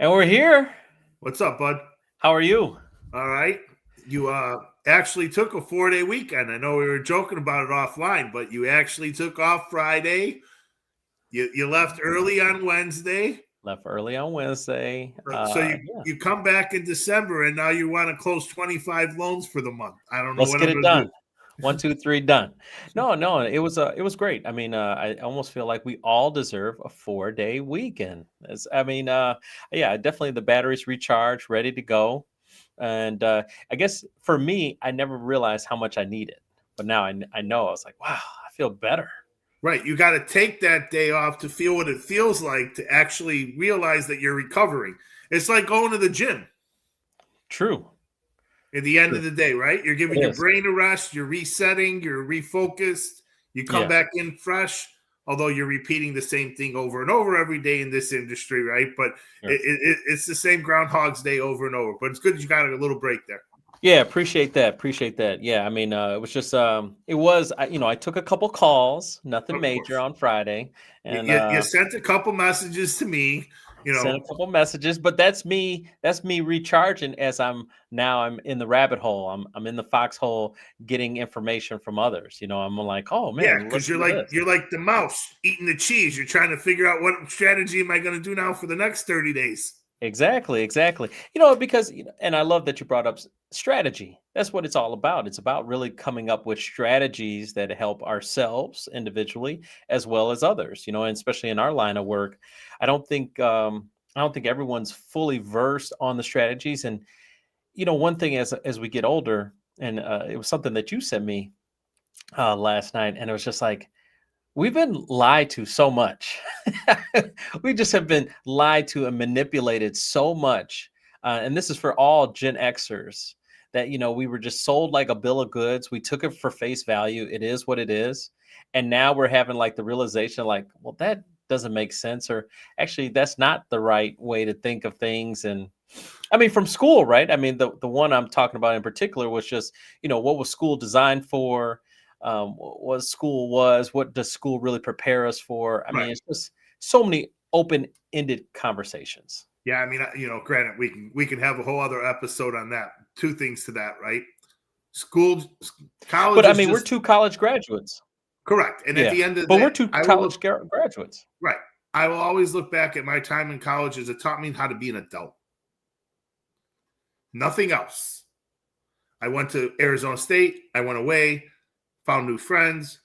And we're here. What's up, bud? How are you? All right. You actually took a 4-day weekend. I know we were joking about it offline, but you actually took off Friday. You left early on Wednesday. Left early on Wednesday. So you Yeah, you come back in December and now you want to close 25 loans for the month. I don't know let's what get I'm it going to do. done. One, two, three, done. No, it was great. I mean, I almost feel like we all deserve a 4-day weekend. Yeah, definitely the batteries recharged, ready to go. And I guess for me, I never realized how much I needed, but now I know. I was like, wow, I feel better. Right. You got to take that day off to feel what it feels like to actually realize that you're recovering. It's like going to the gym. True. At the end of True. the day, right? You're giving It your is. brain a rest, you're resetting, you're refocused, you come Yeah. back in fresh, although you're repeating the same thing over and over every day in this industry, right? But Sure. it's the same Groundhog's Day over and over. But it's good you got a little break there. Yeah, appreciate that. Appreciate that. Yeah, I mean, it was just, I took a couple calls, nothing Of major course. on Friday, and You sent a couple messages to me, you sent a know. couple messages. But that's me. That's me recharging as I'm in the rabbit hole. I'm in the foxhole, getting information from others. I'm like, oh Yeah, man, because listen to this. you're like the mouse eating the cheese. You're trying to figure out what strategy am I going to do now for the next 30 days. Exactly, exactly. Because and I love that you brought up strategy. That's what it's all about. It's about really coming up with strategies that help ourselves individually as well as others. And especially in our line of work, I don't think everyone's fully versed on the strategies. And one thing as we get older, and it was something that you sent me last night, and it was just like we've been lied to so much. We just have been lied to and manipulated so much. And this is for all Gen Xers that, we were just sold like a bill of goods. We took it for face value. It is what it is. And now we're having like the realization like, well, that doesn't make sense. Or actually, that's not the right way to think of things. And I mean, from school, right? I mean, the one I'm talking about in particular was just, what was school designed for? What school was? What does school really prepare us for? I mean, Right. it's just so many open-ended conversations. Yeah, I mean, granted, we can have a whole other episode on that. Two things to that, right? School, But college I is mean, we're just two college graduates. correct. And at Yeah, the end of the but we're day, two I will college look graduates. right. I will always look back at my time in college as it taught me how to be an adult. Nothing else. I went to Arizona State. I went away, found new friends,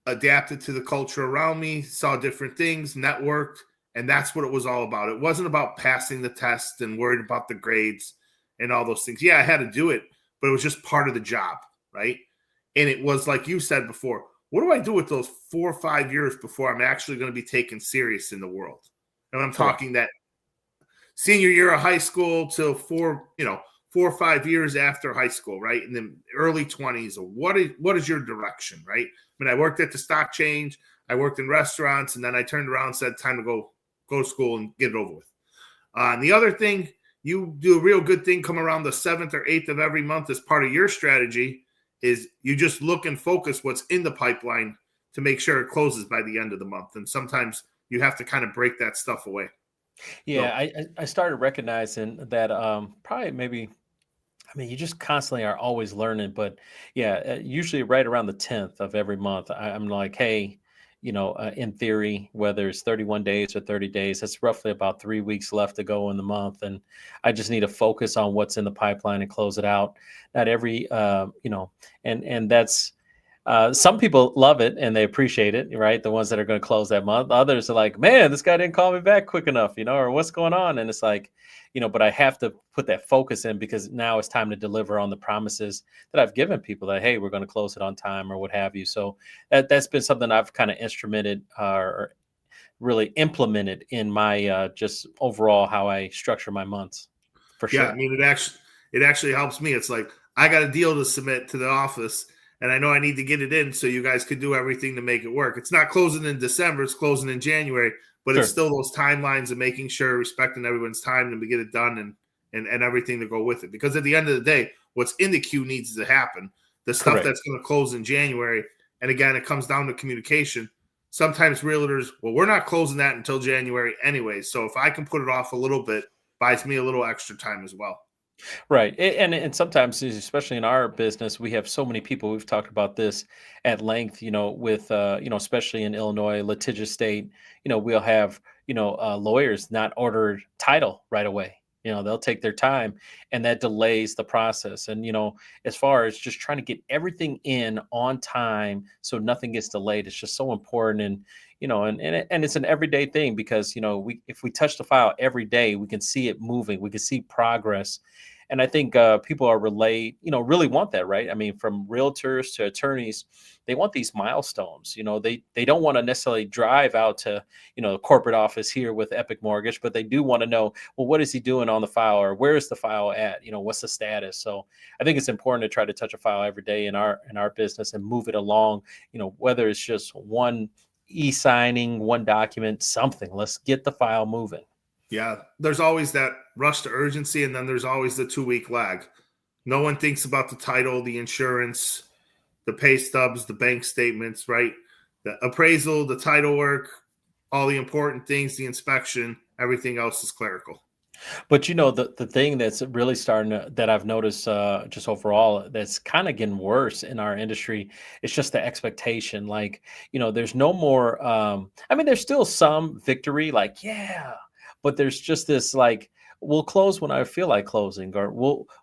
adapted to the culture around me, saw different things, networked, and that's what it was all about. It wasn't about passing the test and worried about the grades and all those things. Yeah, I had to do it, but it was just part of the job, right? And it was like you said before, what do I do with those 4 or 5 years before I'm actually going to be taken serious in the world? And I'm Correct. talking that senior year of high school till 4 or 5 years after high school, right? And then early 20s. What is your direction, right? I mean, I worked at the stock change, I worked in restaurants, and then I turned around and said, time to go to school and get it over with. And the other thing, you do a real good thing come around the 7th or 8th of every month as part of your strategy is you just look and focus what's in the pipeline to make sure it closes by the end of the month. And sometimes you have to kind of break that stuff away. Yeah, So I started recognizing that probably maybe I mean, you just constantly are always learning, but yeah, usually right around the 10th of every month, I'm like, hey, in theory, whether it's 31 days or 30 days, it's roughly about 3 weeks left to go in the month. And I just need to focus on what's in the pipeline and close it out. Not every, and that's, some people love it and they appreciate it, right? The ones that are going to close that month. Others are like, man, this guy didn't call me back quick enough, or what's going on? And it's like, but I have to put that focus in because now it's time to deliver on the promises that I've given people that, hey, we're going to close it on time or what have you. So that's been something I've kind of instrumented or really implemented in my just overall how I structure my months for yeah, I sure. mean it actually helps me. It's like I got a deal to submit to the office and I know I need to get it in so you guys could do everything to make it work. It's not closing in December, it's closing in January, but it's Sure. still those timelines of making sure respecting everyone's time to get it done and everything to go with it. Because at the end of the day, what's in the queue needs to happen. The stuff Correct. that's going to close in January, and again, it comes down to communication. Sometimes realtors, well, we're not closing that until January anyway. So if I can put it off a little bit, buys me a little extra time as well. Right. And sometimes, especially in our business, we have so many people. We've talked about this at length, with, especially in Illinois, litigious state, we'll have, lawyers not order title right away. They'll take their time, and that delays the process. And, as far as just trying to get everything in on time so nothing gets delayed, it's just so important. And, and it's an everyday thing because, if we touch the file every day, we can see it moving, we can see progress. And I think people are really want that, right? I mean, from realtors to attorneys, they want these milestones. They don't want to necessarily drive out to, the corporate office here with Epic Mortgage, but they do want to know, well, what is he doing on the file, or where is the file at? What's the status? So I think it's important to try to touch a file every day in our business and move it along. Whether it's just one e-signing, one document, something. Let's get the file moving. Yeah, there's always that rush to urgency, and then there's always the 2-week lag. No one thinks about the title, the insurance, the pay stubs, the bank statements, right? The appraisal, the title work, all the important things, the inspection, everything else is clerical. But the thing that's really that I've noticed just overall that's kind of getting worse in our industry, it's just the expectation. Like, there's no more I mean, there's still some victory, like, yeah, but there's just this like, we'll close when I feel like closing, or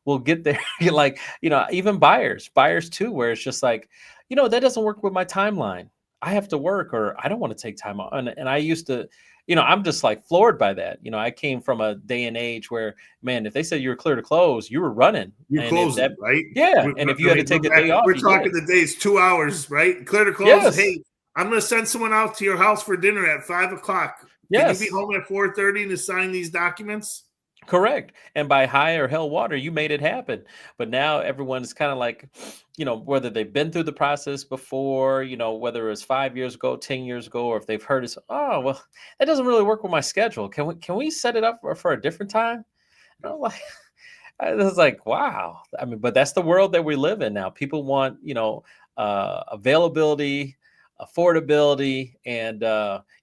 we'll get there. Like, even buyers too, where it's just like, that doesn't work with my timeline. I have to work, or I don't want to take time off. And I used to, I'm just like floored by that. I came from a day and age where, man, if they said you were clear to close, you were running. You're closing, right? Yeah. And if you had to take a day off, we're talking the days, 2 hours, right? Clear to close. Yes. Hey, I'm going to send someone out to your house for dinner at 5:00. Yes. Can you be home at 4:30 to sign these documents? Correct. And by high or hell water, you made it happen. But now everyone's kind of like, whether they've been through the process before, whether it was 5 years ago, 10 years ago, or if they've heard it, oh, well, that doesn't really work with my schedule. Can we set it up for a different time? And I'm like, I was like, wow. I mean, but that's the world that we live in now. People want, availability, affordability, and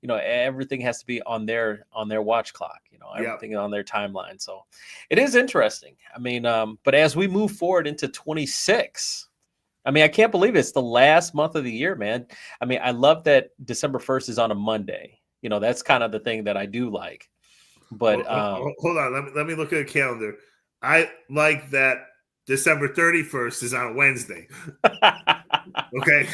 everything has to be on their watch clock, everything on their timeline. So it is interesting. I mean, but as we move forward into 26, I mean, I can't believe it's the last month of the year, man. I mean, I love that December 1st is on a Monday. That's kind of the thing that I do like. But hold on, let me look at the calendar. I like that December 31st is on Wednesday. Okay.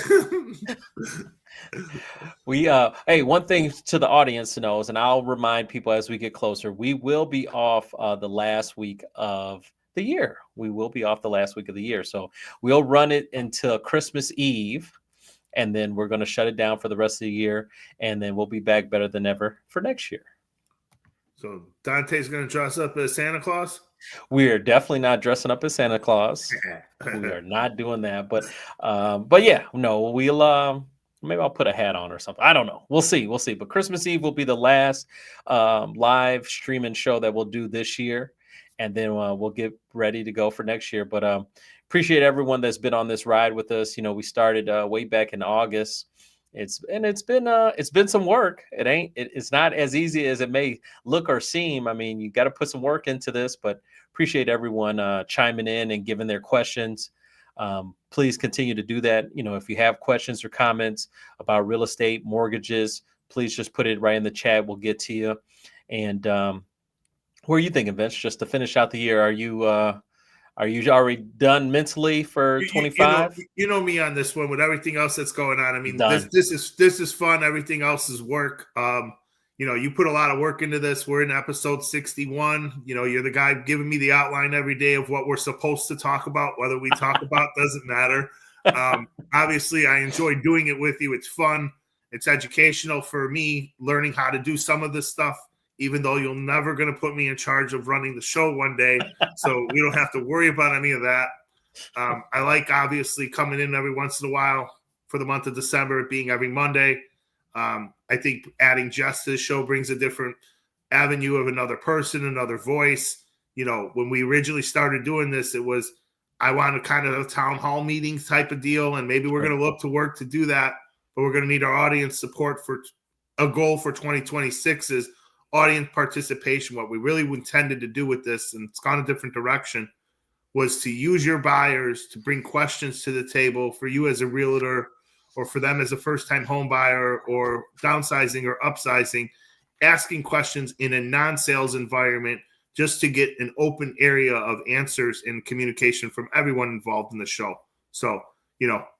Hey, one thing to the audience to know is, and I'll remind people as we get closer, we will be off the last week of the year. We will be off the last week of the year. So we'll run it until Christmas Eve, and then we're going to shut it down for the rest of the year. And then we'll be back better than ever for next year. So Dante's going to dress up as Santa Claus? We are definitely not dressing up as Santa Claus. We are not doing that. But yeah, no, we'll maybe I'll put a hat on or something. I don't know. We'll see. But Christmas Eve will be the last live streaming show that we'll do this year, and then we'll get ready to go for next year. But appreciate everyone that's been on this ride with us. We started way back in August. It's been some work. It's not as easy as it may look or seem. I mean, you got to put some work into this, but appreciate everyone chiming in and giving their questions. Please continue to do that. If you have questions or comments about real estate, mortgages, please just put it right in the chat. We'll get to you. And what are you thinking, Vince? Just to finish out the year, are you already done mentally for 25? You know me on this one with everything else that's going on. I mean, this is fun. Everything else is work. You put a lot of work into this. We're in episode 61. You're the guy giving me the outline every day of what we're supposed to talk about. Whether we talk about doesn't matter. Obviously, I enjoy doing it with you. It's fun. It's educational for me, learning how to do some of this stuff, even though you're never going to put me in charge of running the show one day. So we don't have to worry about any of that. I like, obviously, coming in every once in a while for the month of December, it being every Monday. I think adding Jess to the show brings a different avenue of another person, another voice. When we originally started doing this, it was, I wanted kind of a town hall meetings type of deal, and maybe we're going to look to work to do that, but we're going to need our audience support for a goal for 2026 is, audience participation, what we really intended to do with this, and it's gone a different direction, was to use your buyers to bring questions to the table for you as a realtor, or for them as a first-time home buyer, or downsizing or upsizing, asking questions in a non-sales environment, just to get an open area of answers and communication from everyone involved in the show. So,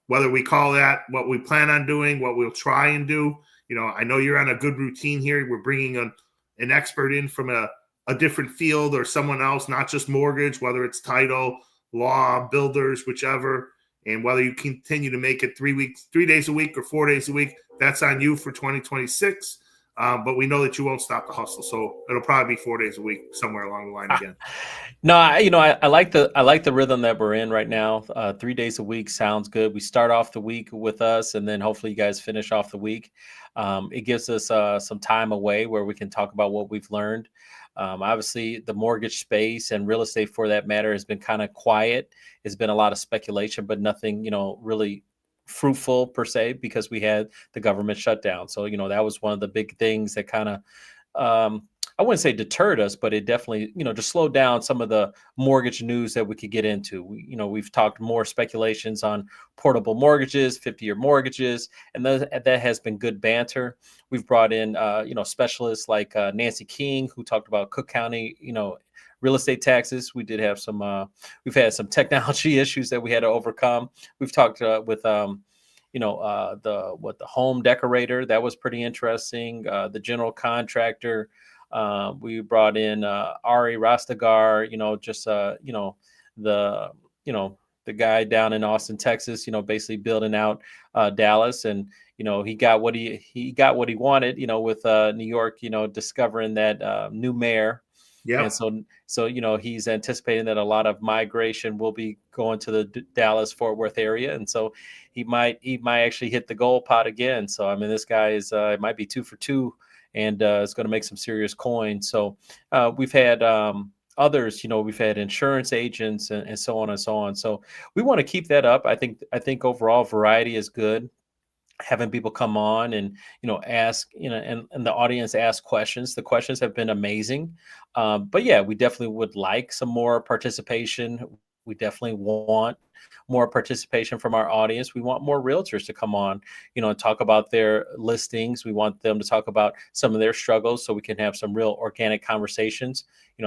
whether we call that what we plan on doing, what we'll try and do, I know you're on a good routine here. We're bringing an expert in from a different field, or someone else, not just mortgage, whether it's title, law, builders, whichever. And whether you continue to make it 3 days a week or 4 days a week, that's on you for 2026. But we know that you won't stop the hustle. So it'll probably be 4 days a week somewhere along the line again. No, I like the rhythm that we're in right now. 3 days a week sounds good. We start off the week with us, and then hopefully you guys finish off the week. It gives us some time away where we can talk about what we've learned. Obviously, the mortgage space and real estate, for that matter, has been kind of quiet. It's been a lot of speculation, but nothing, really fruitful per se, because we had the government shutdown. So, that was one of the big things that kind of, I wouldn't say deterred us, but it definitely, just slowed down some of the mortgage news that we could get into. We've talked more speculations on portable mortgages, 50-year mortgages, and that has been good banter. We've brought in, specialists like Nancy King, who talked about Cook County, real estate taxes. We did have we've had some technology issues that we had to overcome. We've talked with, the home decorator. That was pretty interesting. The general contractor. We brought in Ari Rastegar, the guy down in Austin, Texas, basically building out Dallas, and he got what he wanted, with New York, discovering that new mayor. Yeah. And so he's anticipating that a lot of migration will be going to the Dallas Fort Worth area, and so he might actually hit the goal pot again. So I mean, this guy it might be 2 for 2. And it's going to make some serious coin. So we've had others, we've had insurance agents and so on and so on. So we want to keep that up. I think overall variety is good. Having people come on and, ask, and the audience ask questions. The questions have been amazing. But yeah, we definitely would like some more participation. We definitely want more participation from our audience. We want more realtors to come on, and talk about their listings. We want them to talk about some of their struggles, so we can have some real organic conversations.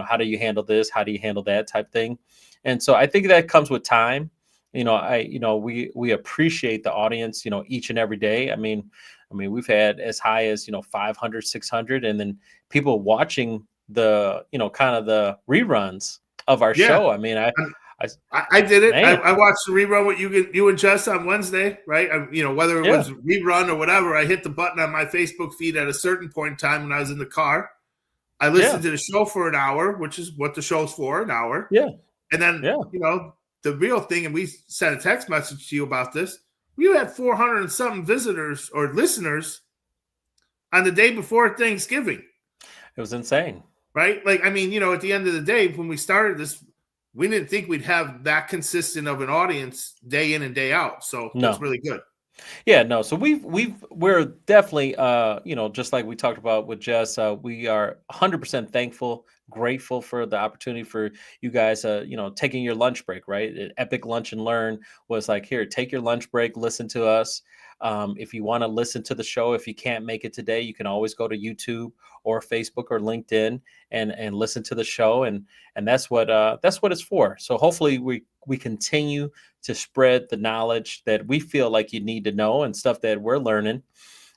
How do you handle this? How do you handle that type thing? And so I think that comes with time. We appreciate the audience, each and every day. I mean, we've had as high as, 500, 600, and then people watching the, kind of the reruns of our show. I mean, I did it. I watched the rerun with you and Jess on Wednesday, right? Whether it was rerun or whatever, I hit the button on my Facebook feed at a certain point in time when I was in the car. I listened to the show for an hour, which is what the show's for, an hour. Yeah. And then, the real thing, and we sent a text message to you about this, we had 400 and something visitors or listeners on the day before Thanksgiving. It was insane. Right? Like, at the end of the day, when we started this, we didn't think we'd have that consistent of an audience day in and day out. So that's really good. Yeah, no. So we're definitely, just like we talked about with Jess, we are 100% thankful, grateful for the opportunity for you guys, taking your lunch break, right? Epic Lunch and Learn was like, here, take your lunch break, listen to us. If you want to listen to the show, if you can't make it today, you can always go to YouTube or Facebook or LinkedIn and listen to the show. And that's what it's for. So hopefully we continue to spread the knowledge that we feel like you need to know and stuff that we're learning,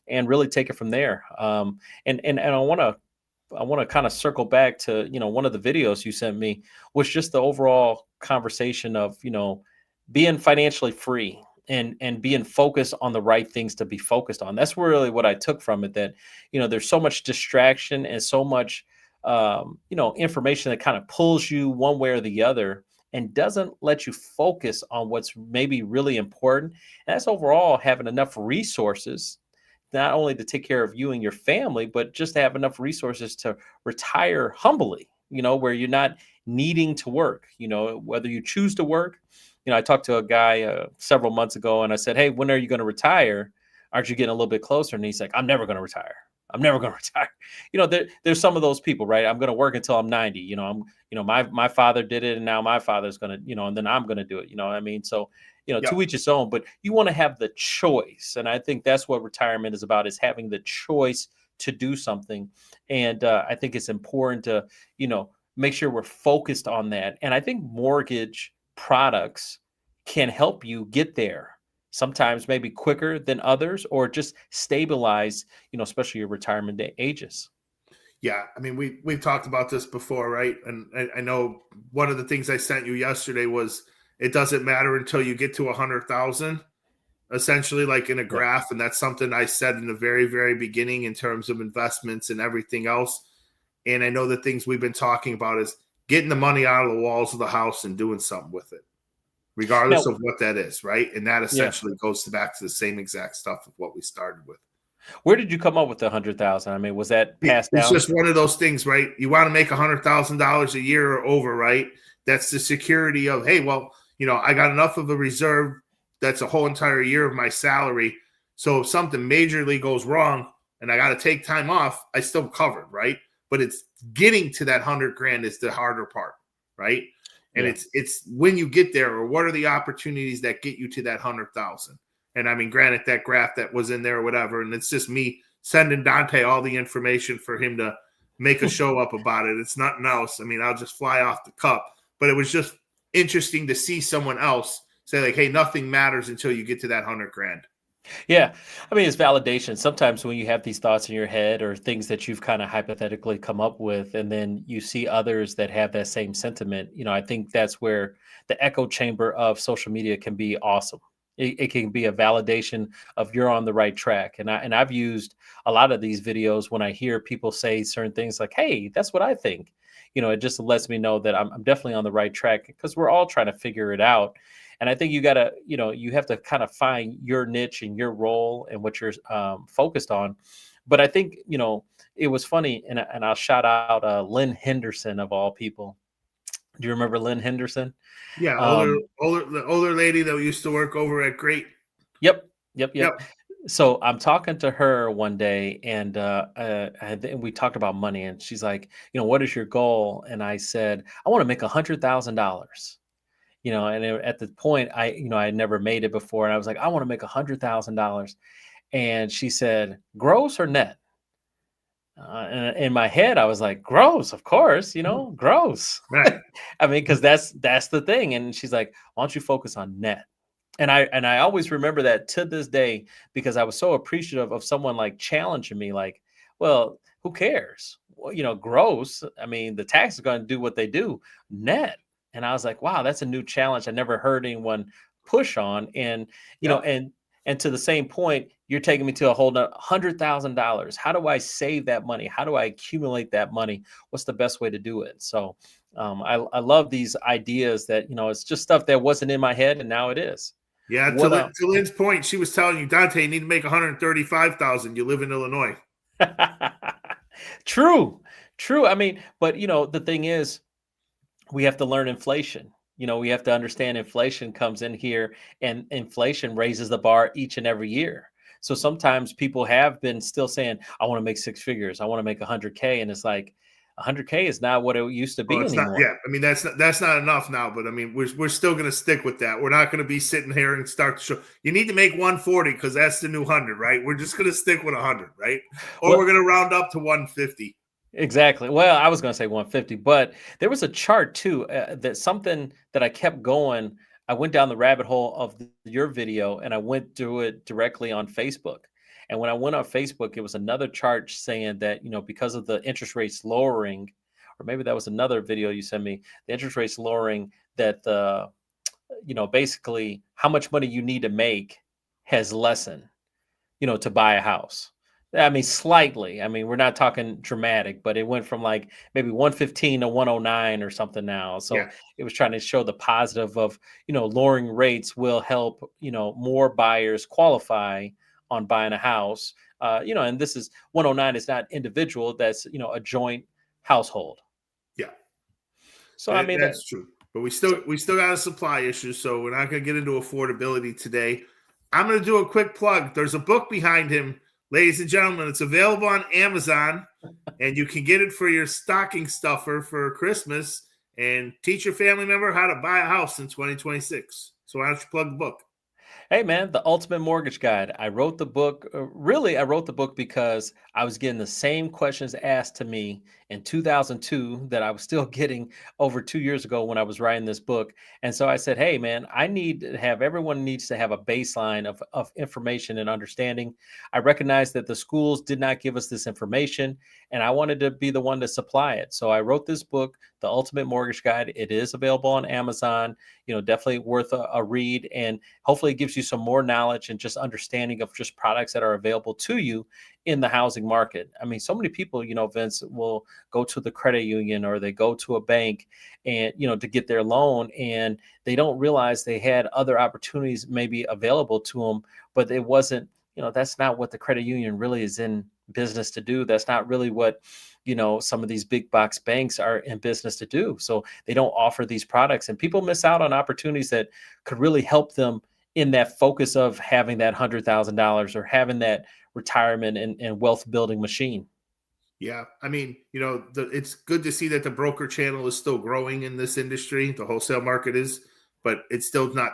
and really take it from there. And I want to kind of circle back to, one of the videos you sent me was just the overall conversation of, being financially free and being focused on the right things to be focused on. That's really what I took from it, that, there's so much distraction and so much, information that kind of pulls you one way or the other and doesn't let you focus on what's maybe really important. And that's overall having enough resources, not only to take care of you and your family, but just to have enough resources to retire humbly, where you're not needing to work, whether you choose to work. I talked to a guy several months ago and I said, hey, when are you going to retire? Aren't you getting a little bit closer? And he's like, I'm never going to retire. I'm never going to retire. There's some of those people, right? I'm going to work until I'm 90. My father did it, and now my father's going to, and then I'm going to do it. You know what I mean? So, Yep. to each his own, but you want to have the choice. And I think that's what retirement is about, is having the choice to do something. And I think it's important to, make sure we're focused on that. And I think mortgage products can help you get there, sometimes maybe quicker than others, or just stabilize, especially your retirement ages. Yeah, I mean, we've talked about this before, right? And I know one of the things I sent you yesterday was it doesn't matter until you get to 100,000, essentially, like in a Yeah. graph. And that's something I said in the very, very beginning in terms of investments and everything else. And I know the things we've been talking about is getting the money out of the walls of the house and doing something with it, regardless Now, of what that is, right? And that yeah. essentially goes back to the same exact stuff of what we started with. Where did you come up with the 100,000? I mean, was that passed It's down? just one of those things, right? You want to make $100,000 a year or over, right? That's the security of, hey, well, I got enough of a reserve. That's a whole entire year of my salary. So if something majorly goes wrong and I got to take time off, I still covered, right? But it's getting to that 100 grand is the harder part, right? And Yeah. it's when you get there, or what are the opportunities that get you to that 100,000? And I mean, granted, that graph that was in there or whatever, and it's just me sending Dante all the information for him to make a show up about it. It's nothing else. I mean, I'll just fly off the cup. But it was just interesting to see someone else say, like, hey, nothing matters until you get to that 100 grand. Yeah. I mean, it's validation. Sometimes when you have these thoughts in your head, or things that you've kind of hypothetically come up with, and then you see others that have that same sentiment, I think that's where the echo chamber of social media can be awesome. It can be a validation of you're on the right track. And I've used a lot of these videos when I hear people say certain things like, hey, that's what I think. It just lets me know that I'm definitely on the right track, because we're all trying to figure it out. And I think you have to kind of find your niche and your role and what you're focused on. But I think, it was funny, and I'll shout out Lynn Henderson, of all people. Do you remember Lynn Henderson? Yeah, Um, the older lady that used to work over at Great. Yep, yep, Yep. yep. So I'm talking to her one day, and we talked about money, and she's like, "What is your goal?" And I said, "I want to make $100,000." At the point, I had never made it before, and I was like, "I want to make $100,000," and she said, "Gross or net?" And in my head, I was like, "Gross, of course, gross." Right. I mean, because that's the thing. And she's like, "Why don't you focus on net?" And I always remember that to this day, because I was so appreciative of someone like challenging me, like, "Well, who cares? Well, gross. I mean, the tax is going to do what they do. Net." And I was like, "Wow, that's a new challenge I never heard anyone push on." And Yep. and to the same point, you're taking me to a whole $100,000. How do I save that money? How do I accumulate that money? What's the best way to do it? So I love these ideas that, it's just stuff that wasn't in my head, and now it is. Yeah. To, What to Lynn's point, she was telling you, Dante, you need to make 135,000. You live in Illinois. True, true. I mean, but the thing is, we have to learn inflation. We have to understand inflation comes in here, and inflation raises the bar each and every year. So sometimes people have been still saying, "I want to make six figures. I want to make 100K," and it's like 100K is not what it used to Well, be it's not. anymore. Yeah, I mean that's not enough now. But I mean, we're still going to stick with that. We're not going to be sitting here and start the show. You need to make 140 because that's the new 100, right? We're just going to stick with 100, right? Or we're Well, going to round up to 150. exactly. Well, I was going to say 150, but there was a chart too, that something that I kept going. I went down the rabbit hole of your video, and I went through it directly on Facebook. And when I went on Facebook, it was another chart saying that, because of the interest rates lowering, or maybe that was another video you sent me, the interest rates lowering, that basically how much money you need to make has lessened, to buy a house. I mean, slightly. I mean, we're not talking dramatic, but it went from like maybe 115 to 109 or something now. Yeah. So it was trying to show the positive of, lowering rates will help, more buyers qualify on buying a house. And this is 109 is not individual, that's, a joint household. Yeah. So I mean that That's true. But we so still got a supply issue, so we're not going to get into affordability today. I'm going to do a quick plug. There's a book behind him, ladies and gentlemen, it's available on Amazon, and you can get it for your stocking stuffer for Christmas and teach your family member how to buy a house in 2026. So why don't you plug the book? Hey man, the Ultimate Mortgage Guide. I wrote the book. Really, I wrote the book because I was getting the same questions asked to me in 2002 that I was still getting over 2 years ago when I was writing this book. And so I said, hey man, I need to have everyone needs to have a baseline of information and understanding. I recognize that the schools did not give us this information, and I wanted to be the one to supply it. So I wrote this book, The Ultimate Mortgage Guide. It is available on Amazon. Definitely worth a read, and hopefully it gives you some more knowledge and just understanding of just products that are available to you in the housing market. I mean, so many people, Vince, will go to the credit union or they go to a bank and, to get their loan, and they don't realize they had other opportunities maybe available to them, but it wasn't, that's not what the credit union really is in business to do. That's not really what some of these big box banks are in business to do. So they don't offer these products, and people miss out on opportunities that could really help them in that focus of having that $100,000 or having that retirement and wealth building machine. Yeah, I mean, it's good to see that the broker channel is still growing in this industry. The wholesale market is, but it's still not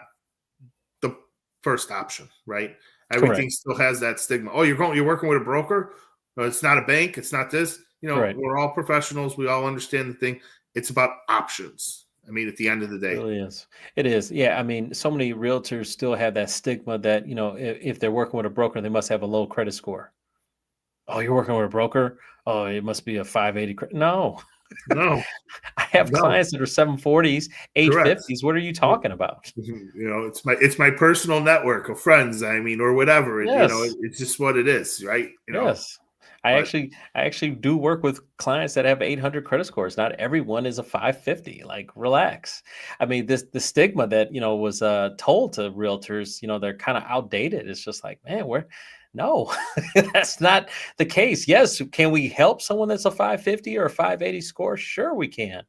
the first option, right? Everything Correct. still has that stigma. Oh, you're working with a broker? No, it's not a bank. It's not this. Right. We're all professionals. We all understand the thing. It's about options. I mean, at the end of the It day. really is. It is. Yeah. I mean, so many realtors still have that stigma that, if they're working with a broker, they must have a low credit score. Oh, you're working with a broker? Oh, it must be a 580. No, No, I have no, clients that are 740s, correct. 850s. What are you talking about? It's my personal network of friends. I mean, or whatever. Yes. It's just what it is, right? Yes. I But actually I actually do work with clients that have 800 credit scores. Not everyone is a 550. Like, relax. I mean, the stigma that, was told to realtors, they're kind of outdated. It's just like, man, we're no, that's not the case. Yes, can we help someone that's a 550 or a 580 score? Sure we can.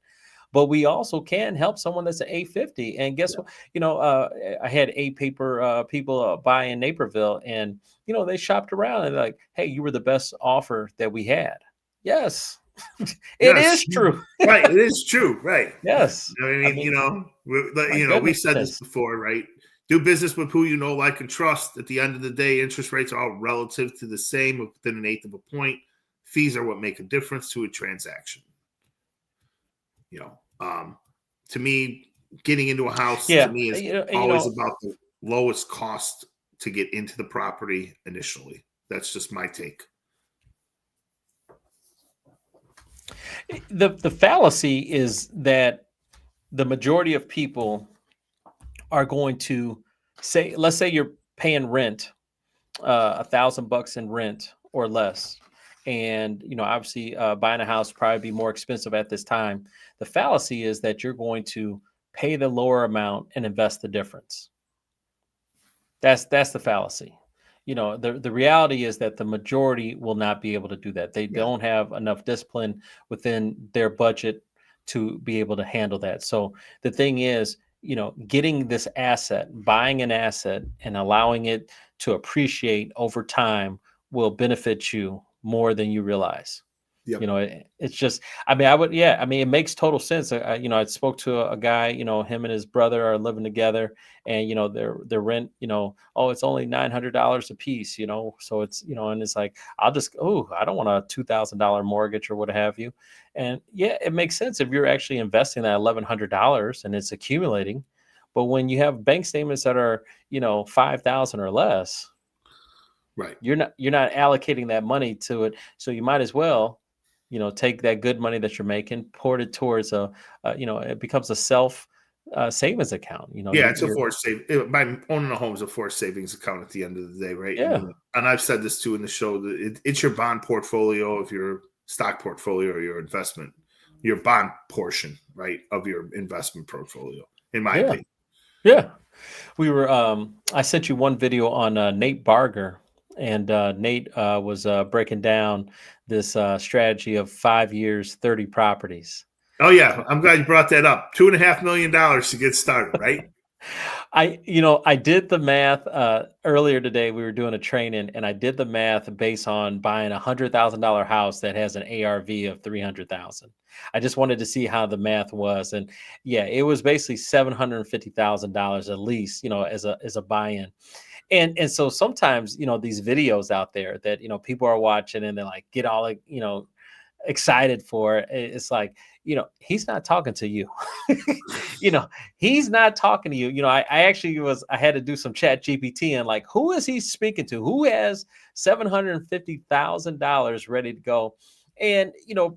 But we also can help someone that's an 850. And guess yeah, what? I had eight paper people buy in Naperville, and they shopped around and they're like, hey, you were the best offer that we had. Yes, it yes, is true. right. It is true, right? Yes. I I mean, mean, my we said this goodness. before, right? Do business with who you know, like, and trust. At the end of the day, interest rates are all relative to the same within an eighth of a point. Fees are what make a difference to a transaction. You know, to me, getting into a house to Yeah. me is always about the lowest cost to get into the property initially. That's just my take. The fallacy is that the majority of people are going to say, let's say you're paying rent, $1,000 in rent or less, and obviously buying a house probably be more expensive at this time. The fallacy is that you're going to pay the lower amount and invest the difference. That's the fallacy. The reality is that the majority will not be able to do that. They Yeah. don't have enough discipline within their budget to be able to handle that. So the thing is, getting this asset, buying an asset and allowing it to appreciate over time will benefit you more than you realize. Yep. It's just, I mean, I mean, it makes total sense. I spoke to a guy, him and his brother are living together, and, their rent, oh, it's only $900 a piece, so it's, and it's like, I don't want a $2,000 mortgage or what have you. And yeah, it makes sense if you're actually investing that $1,100 and it's accumulating. But when you have bank statements that are, 5,000 or less, Right. you're not allocating that money to it. So you might as well, take that good money that you're making, pour it towards it becomes a self savings account. Yeah, it's a forced save. By owning a home is a forced savings account at the end of the day, right? Yeah, And I've said this too in the show that it's your bond portfolio of your stock portfolio or your investment, your bond portion, right, of your investment portfolio, in my yeah, opinion. yeah. I sent you one video on Nate Barger, and Nate was breaking down this strategy of 5 years, 30 properties. Oh yeah, I'm glad you brought that up. $2.5 million to get started, right? I did the math earlier today. We were doing a training, and I did the math based on buying $100,000 house that has an ARV of 300,000. I just wanted to see how the math was, and yeah, it was basically $750,000 at least, as a buy-in. And so sometimes, these videos out there that people are watching, and they're like get all like, excited for it. It's like, he's not talking to you. you know, he's not talking to you. I had to do some chat GPT and like, who is he speaking to? Who has $750,000 ready to go? And,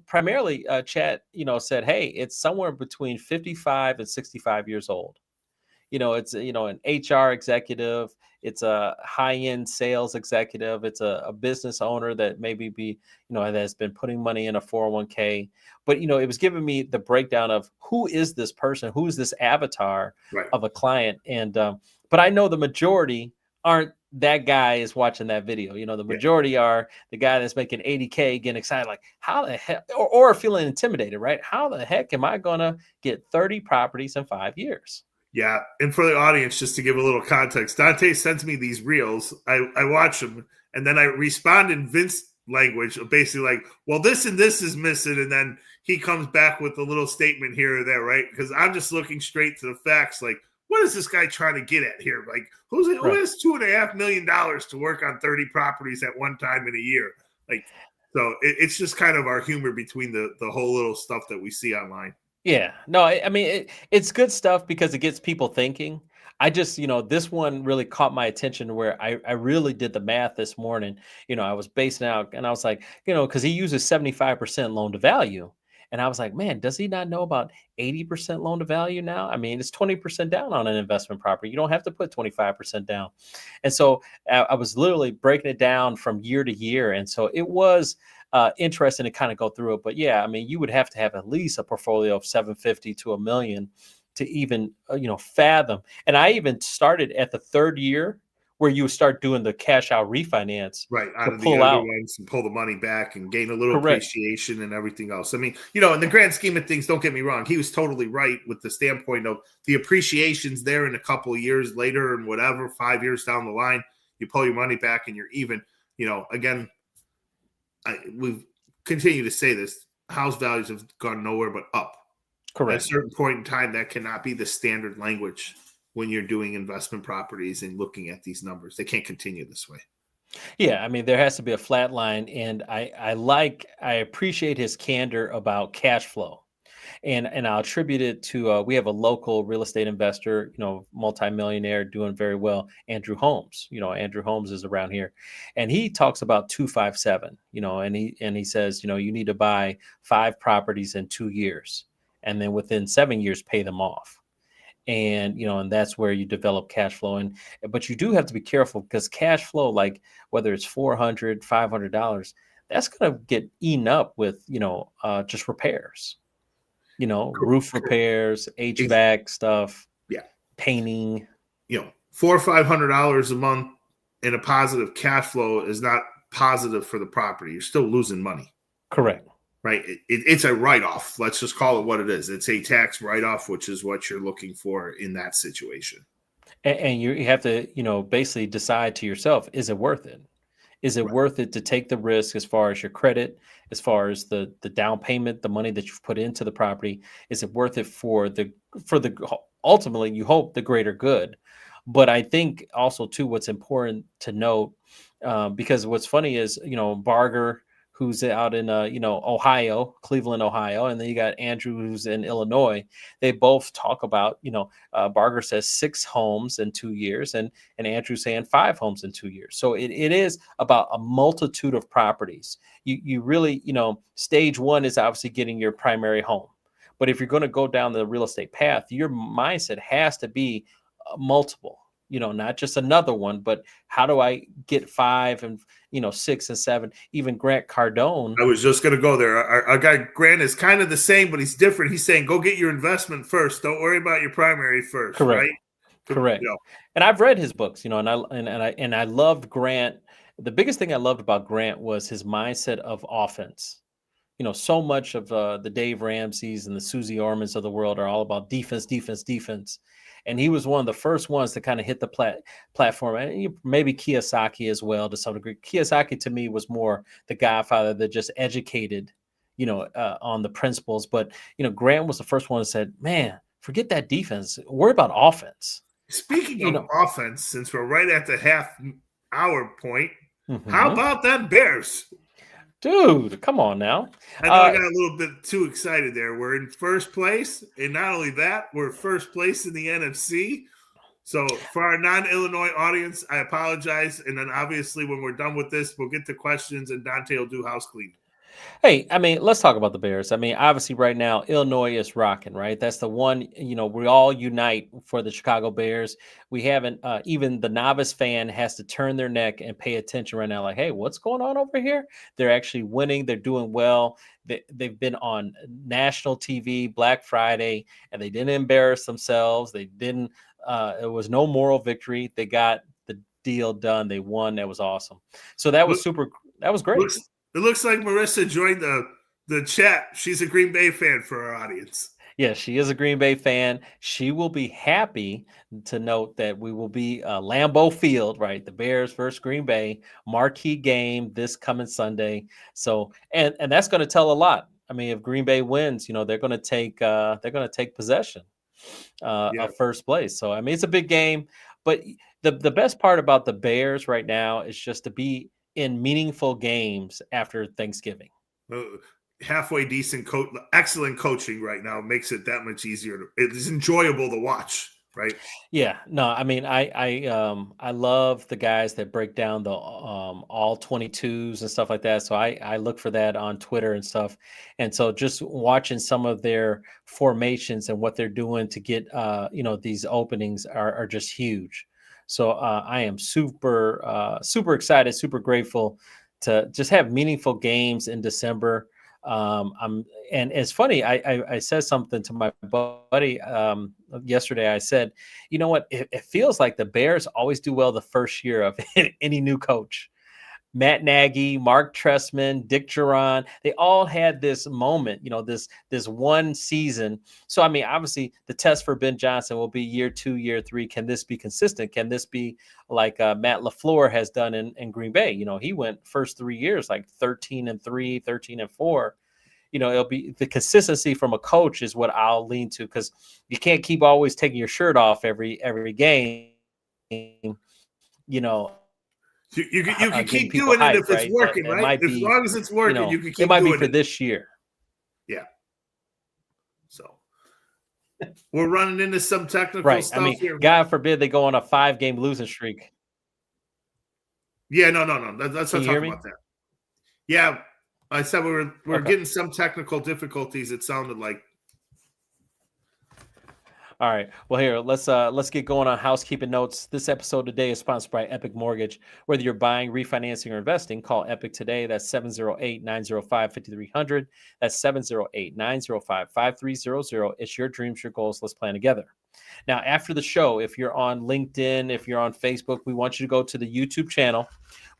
primarily chat, said, hey, it's somewhere between 55 and 65 years old. It's an HR executive, it's a high-end sales executive, it's a business owner that maybe that's been putting money in a 401k. But it was giving me the breakdown of who is this person, who's this avatar Right. of a client. And but I know the majority aren't that guy is watching that video. The Yeah. majority are the guy that's making 80K getting excited, like how the heck, or feeling intimidated, right? How the heck am I gonna get 30 properties in 5 years? Yeah, and for the audience, just to give a little context, Dante sends me these reels. I watch them, and then I respond in Vince language, basically like, "Well, this and this is missing," and then he comes back with a little statement here or there, right? Because I'm just looking straight to the facts. Like, what is this guy trying to get at here? Like, who Right. has $2.5 million to work on 30 properties at one time in a year? Like, so it's just kind of our humor between the whole little stuff that we see online. Yeah. No, I mean, it's good stuff because it gets people thinking. I just, this one really caught my attention where I really did the math this morning. I was basing out and I was like, because he uses 75% loan to value. And I was like, man, does he not know about 80% loan to value now? I mean, it's 20% down on an investment property. You don't have to put 25% down. And so I was literally breaking it down from year to year. And so it was interesting to kind of go through it. But yeah, I mean, you would have to have at least a portfolio of 750 to a million to even fathom. And I even started at the third year where you start doing the cash out refinance Right, to out of the pull younger out. ones and pull the money back and gain a little Correct. appreciation and everything else. I mean, in the grand scheme of things, don't get me wrong, he was totally right with the standpoint of the appreciation's there in a couple of years later and whatever, 5 years down the line, you pull your money back and you're even. Again, we've continued to say this: house values have gone nowhere but up. At a Correct. certain point in time, that cannot be the standard language when you're doing investment properties and looking at these numbers. They can't continue this way. Yeah, I mean, there has to be a flat line, and I appreciate his candor about cash flow. And I'll attribute it to we have a local real estate investor, multimillionaire, doing very well, Andrew Holmes. Andrew Holmes is around here, and he talks about 257. And he says, you need to buy 5 properties in 2 years, and then within 7 years pay them off. And that's where you develop cash flow. And but you do have to be careful because cash flow, like whether it's 400, $500, that's going to get eaten up with just repairs, roof repairs, Ex- HVAC stuff, Yeah. painting. $400 or $500 a month in a positive cash flow is not positive for the property. You're still losing money, Correct. right? It's a write-off. Let's just call it what it is. It's a tax write-off, which is what you're looking for in that situation. And you have to, basically decide to yourself, is it worth it? Is it Right. worth it to take the risk as far as your credit, as far as the down payment, the money that you've put into the property? Is it worth it for the ultimately you hope the greater good? But I think also too what's important to note, because what's funny is Barger, who's out in Ohio, Cleveland, Ohio, and then you got Andrew who's in Illinois. They both talk about Barger says 6 homes in 2 years, and Andrew saying 5 homes in 2 years. So it is about a multitude of properties. You really, stage one is obviously getting your primary home. But if you're going to go down the real estate path, your mindset has to be multiple, not just another one, but how do I get 5 and 6 and 7? Even Grant Cardone. I was just going to go there. Our guy Grant is kind of the same, but he's different. He's saying, go get your investment first. Don't worry about your primary first, Correct. right? Correct. And I've read his books, and I loved Grant. The biggest thing I loved about Grant was his mindset of offense. So much of the Dave Ramseys and the Susie Ormans of the world are all about defense, defense, defense. and he was one of the first ones to kind of hit the platform. And maybe Kiyosaki as well to some degree. Kiyosaki to me was more the godfather that just educated, on the principles. But Grant was the first one that said, "Man, forget that defense. Worry about offense." Speaking of offense, since we're right at the half hour point, how Mhm. about them Bears? Dude, come on now. I know I got a little bit too excited there. We're in first place, and not only that, we're first place in the NFC. So for our non-Illinois audience, I apologize. And then obviously when we're done with this, we'll get to questions, and Dante will do house cleaning. Hey, I mean, let's talk about the Bears. I mean, obviously, right now, Illinois is rocking, right? That's the one, we all unite for the Chicago Bears. We haven't, even the novice fan has to turn their neck and pay attention right now. Like, hey, what's going on over here? They're actually winning. They're doing well. They've been on national TV, Black Friday, and they didn't embarrass themselves. They didn't, it was no moral victory. They got the deal done. They won. That was awesome. So that was that was great. It looks like Marissa joined the chat. She's a Green Bay fan for our audience. Yeah, she is a Green Bay fan. She will be happy to note that we will be Lambeau Field, right? The Bears versus Green Bay, marquee game this coming Sunday. So, and that's going to tell a lot. I mean, if Green Bay wins, they're going to take possession of first place. So, I mean, it's a big game. But the best part about the Bears right now is just to be in meaningful games after Thanksgiving. Halfway decent excellent coaching right now makes it that much easier. It's enjoyable to watch, right? Yeah, no, I mean, I love the guys that break down the all 22s and stuff like that. So I look for that on Twitter and stuff. And so just watching some of their formations and what they're doing to get these openings are just huge. So I am super excited, super grateful to just have meaningful games in December. And it's funny. I said something to my buddy yesterday. I said, you know what? It feels like the Bears always do well the first year of any new coach. Matt Nagy, Mark Trestman, Dick Duran, they all had this moment, this one season. So, I mean, obviously the test for Ben Johnson will be year 2, year 3. Can this be consistent? Can this be like Matt LaFleur has done in Green Bay? He went first 3 years, like 13-3, 13-4. It'll be the consistency from a coach is what I'll lean to, because you can't keep always taking your shirt off every game, You can keep doing it hype, if it's right? working, right? As long as it's working, you can keep doing it. It might be for this year. Yeah. So we're running into some technical stuff here. God forbid they go on a 5-game losing streak. Yeah, no. That's not talking about that. Yeah, I said we're getting some technical difficulties. It sounded like. All right. Well, here, let's get going on housekeeping notes. This episode today is sponsored by Epic Mortgage. Whether you're buying, refinancing, or investing, call Epic today. That's 708-905-5300. That's 708-905-5300. It's your dreams, your goals. Let's plan together. Now, after the show, if you're on LinkedIn, if you're on Facebook, we want you to go to the YouTube channel.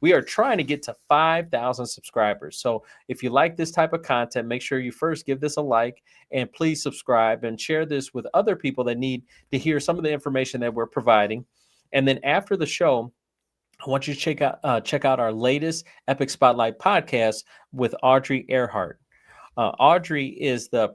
We are trying to get to 5,000 subscribers. So if you like this type of content, make sure you first give this a like, and please subscribe and share this with other people that need to hear some of the information that we're providing. And then after the show, I want you to check out our latest Epic Spotlight podcast with Audrey Earhart. Audrey is the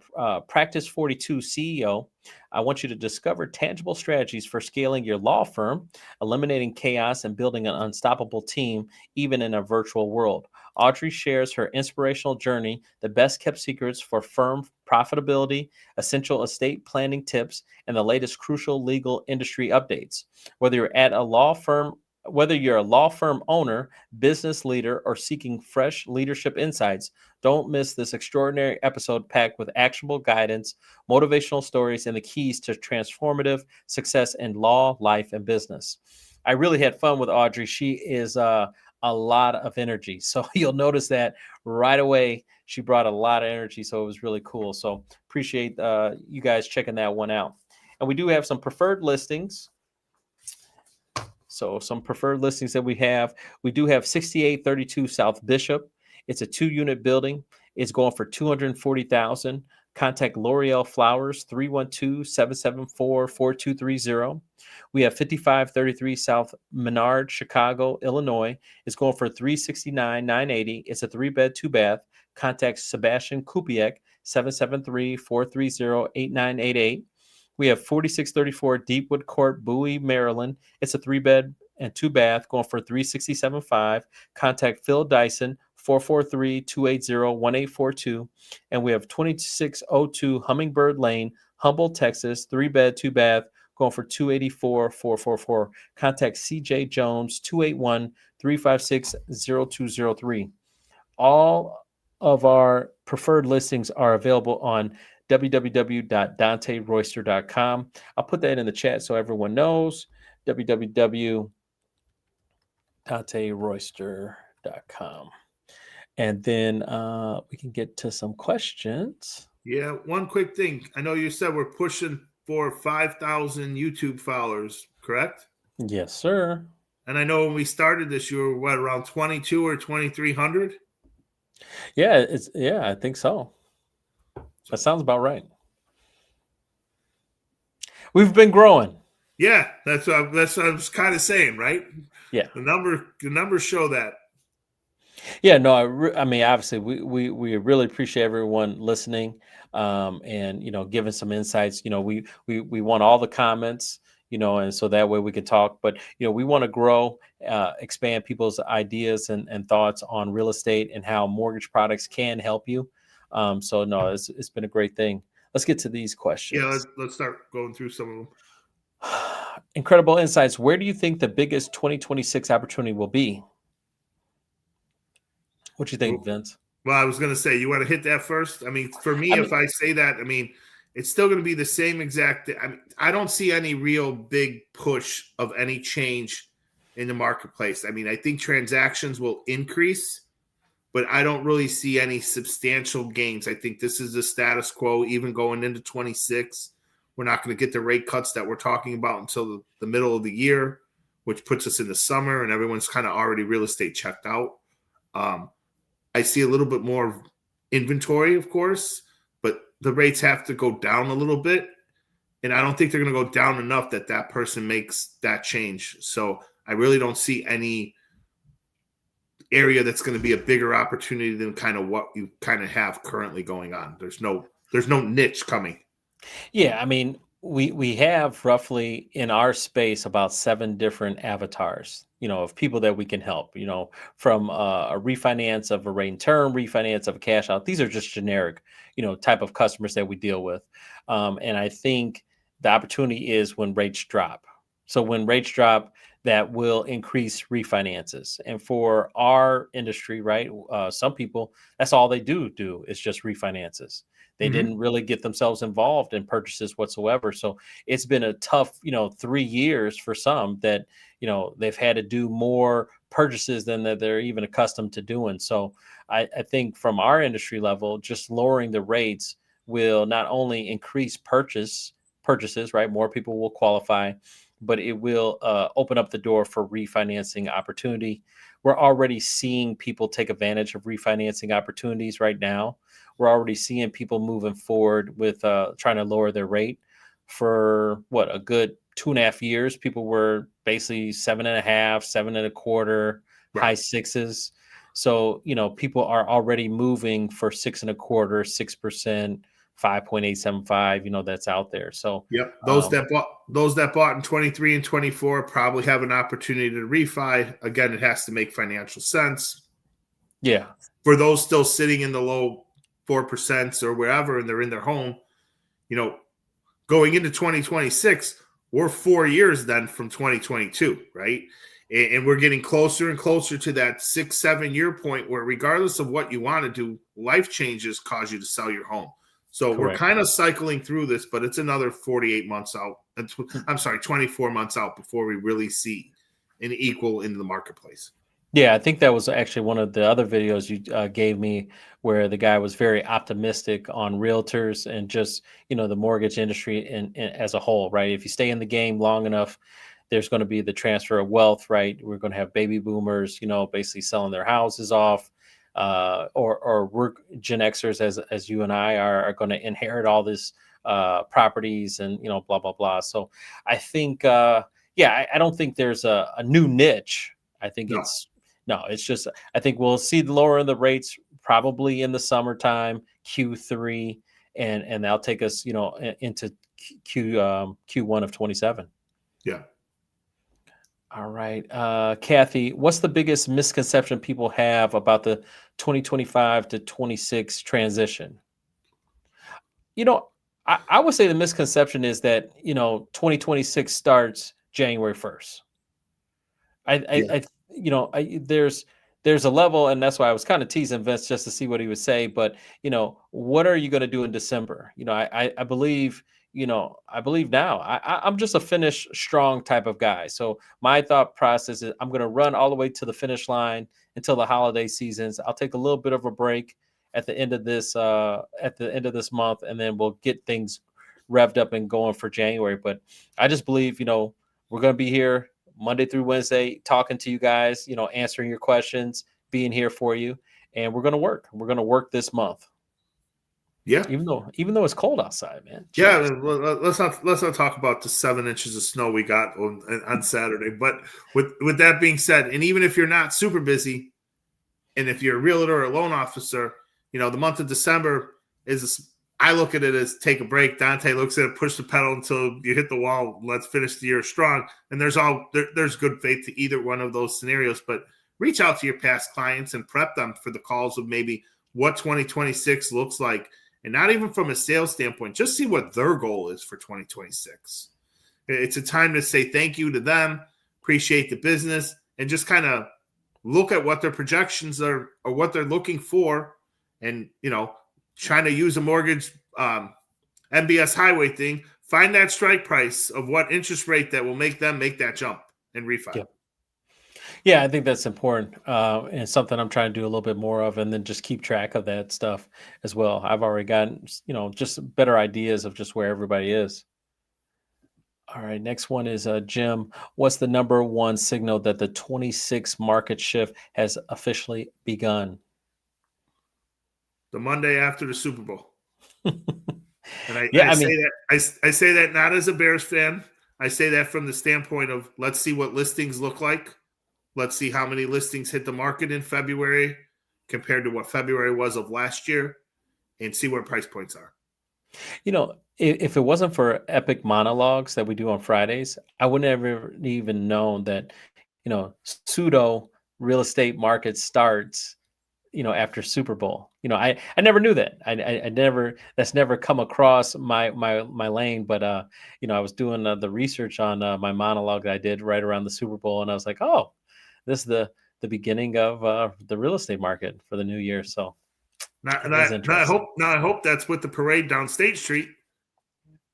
Practice 42 CEO. I want you to discover tangible strategies for scaling your law firm, eliminating chaos, and building an unstoppable team, even in a virtual world. Audrey shares her inspirational journey, the best kept secrets for firm profitability, essential estate planning tips, and the latest crucial legal industry updates. Whether you're a law firm owner, business leader, or seeking fresh leadership insights, don't miss this extraordinary episode packed with actionable guidance, motivational stories, and the keys to transformative success in law, life, and business. I really had fun with Audrey. She is a lot of energy. So you'll notice that right away, she brought a lot of energy. So it was really cool. So appreciate you guys checking that one out. And we do have some preferred listings. So some preferred listings that we do have 6832 South Bishop. It's a 2-unit building. It's going for $240,000. contact L'Oreal Flowers, 312-774-4230. We have 5533 South Menard, Chicago, Illinois. It's going for $369,980. It's a 3-bed, 2-bath. Contact Sebastian Kupiec, 773-430-8988. We have 4634 Deepwood Court, Bowie, Maryland. It's a 3-bed and 2-bath going for $367,500. Contact Phil Dyson, 443-280-1842. And we have 2602 Hummingbird Lane, Humboldt, Texas, 3-bed, 2-bath going for $284,444. Contact CJ Jones, 281-356-0203. All of our preferred listings are available on www.danteroyster.com. I'll put that in the chat so everyone knows. www.danteroyster.com. And then we can get to some questions. Yeah, one quick thing. I know you said we're pushing for 5,000 YouTube followers, correct? Yes, sir. And I know when we started this, you were what, around 22 or 2,300? Yeah, I think so. That sounds about right. We've been growing. Yeah, that's what I was kind of saying, right? Yeah. The numbers show that. Yeah, no, I mean, obviously, we really appreciate everyone listening, and giving some insights. We want all the comments, and so that way we can talk. But we want to grow, expand people's ideas and thoughts on real estate and how mortgage products can help you. So no, it's been a great thing. Let's get to these questions. Yeah, let's start going through some of them. Incredible insights. Where do you think the biggest 2026 opportunity will be? What do you think, Vince? Well, I was going to say, you want to hit that first? I mean, for me, if I say that, I mean, it's still going to be the same exact. I don't see any real big push of any change in the marketplace. I mean, I think transactions will increase, but I don't really see any substantial gains. I think this is the status quo, even going into 26. We're not going to get the rate cuts that we're talking about until the middle of the year, which puts us in the summer, and everyone's kind of already real estate checked out. I see a little bit more inventory, of course, but the rates have to go down a little bit. And I don't think they're going to go down enough that person makes that change. So I really don't see any area that's going to be a bigger opportunity than kind of what you kind of have currently going on. There's no niche coming. Yeah, I mean, we have roughly in our space about 7 different avatars, of people that we can help, from a refinance of a rate and term, refinance of a cash out. These are just generic, type of customers that we deal with. And I think the opportunity is when rates drop. So when rates drop, that will increase refinances. And for our industry, right, some people, that's all they do is just refinances. They didn't really get themselves involved in purchases whatsoever. So it's been a tough, 3 years for some that, they've had to do more purchases than that they're even accustomed to doing. So I think from our industry level, just lowering the rates will not only increase purchases, right? More people will qualify, but it will open up the door for refinancing opportunity. We're already seeing people take advantage of refinancing opportunities right now. We're already seeing people moving forward with trying to lower their rate. For a good 2.5 years, people were basically 7.5, 7.25, Right. high 6s. So, people are already moving for 6.25, 6%, 5.875, that's out there. So yep, those that bought in 23 and 24 probably have an opportunity to refi. Again, it has to make financial sense. Yeah. For those still sitting in the low 4% or wherever, and they're in their home, going into 2026, we're 4 years then from 2022, right? And we're getting closer and closer to that 6-7 year point where, regardless of what you want to do, life changes cause you to sell your home. So Correct. We're kind of cycling through this, but it's another 48 months out. 24 months out before we really see an equal in the marketplace. Yeah, I think that was actually one of the other videos you gave me where the guy was very optimistic on realtors and just, the mortgage industry and as a whole, right? If you stay in the game long enough, there's going to be the transfer of wealth, right? We're going to have baby boomers, basically selling their houses off. or we're Gen Xers as you and I are going to inherit all this properties and blah blah blah. So I think I don't think there's a new niche. I think No. it's just I think we'll see the lower of the rates probably in the summertime Q3, and that'll take us into Q1 of 27. Yeah. All right. Kathy, what's the biggest misconception people have about the 2025 to 26 transition? I would say the misconception is that 2026 starts January 1st. Yeah. There's a level, and that's why I was kind of teasing Vince just to see what he would say. But what are you going to do in December? I believe I believe now. I'm just a finish strong type of guy. So my thought process is I'm going to run all the way to the finish line until the holiday seasons. I'll take a little bit of a break at the end of this month, and then we'll get things revved up and going for January. But I just believe we're going to be here Monday through Wednesday, talking to you guys, answering your questions, being here for you, and we're going to work. We're going to work this month. Yeah. Even though it's cold outside, man. Jeez. Yeah. Let's not talk about the 7 inches of snow we got on Saturday. But with that being said, and even if you're not super busy, and if you're a realtor or a loan officer, the month of December I look at it as take a break. Dante looks at it, push the pedal until you hit the wall. Let's finish the year strong. And there's good faith to either one of those scenarios. But reach out to your past clients and prep them for the calls of maybe what 2026 looks like. And not even from a sales standpoint, just see what their goal is for 2026. It's a time to say thank you to them, appreciate the business, and just kind of look at what their projections are or what they're looking for. And, trying to use a mortgage MBS highway thing, find that strike price of what interest rate that will make them make that jump and refi. Yeah, I think that's important, and something I'm trying to do a little bit more of, and then just keep track of that stuff as well. I've already gotten, just better ideas of just where everybody is. All right, next one is Jim. What's the number one signal that the 26 market shift has officially begun? The Monday after the Super Bowl. And I say that not as a Bears fan. I say that from the standpoint of let's see what listings look like. Let's see how many listings hit the market in February compared to what February was of last year, and see where price points are. If it wasn't for epic monologues that we do on Fridays, I would never even known that, pseudo real estate market starts after Super Bowl. I never knew that. That's never come across my lane. But I was doing the research on my monologue that I did right around the Super Bowl, and I was like, oh, this is the beginning of the real estate market for the new year. So I hope that's with the parade down State Street.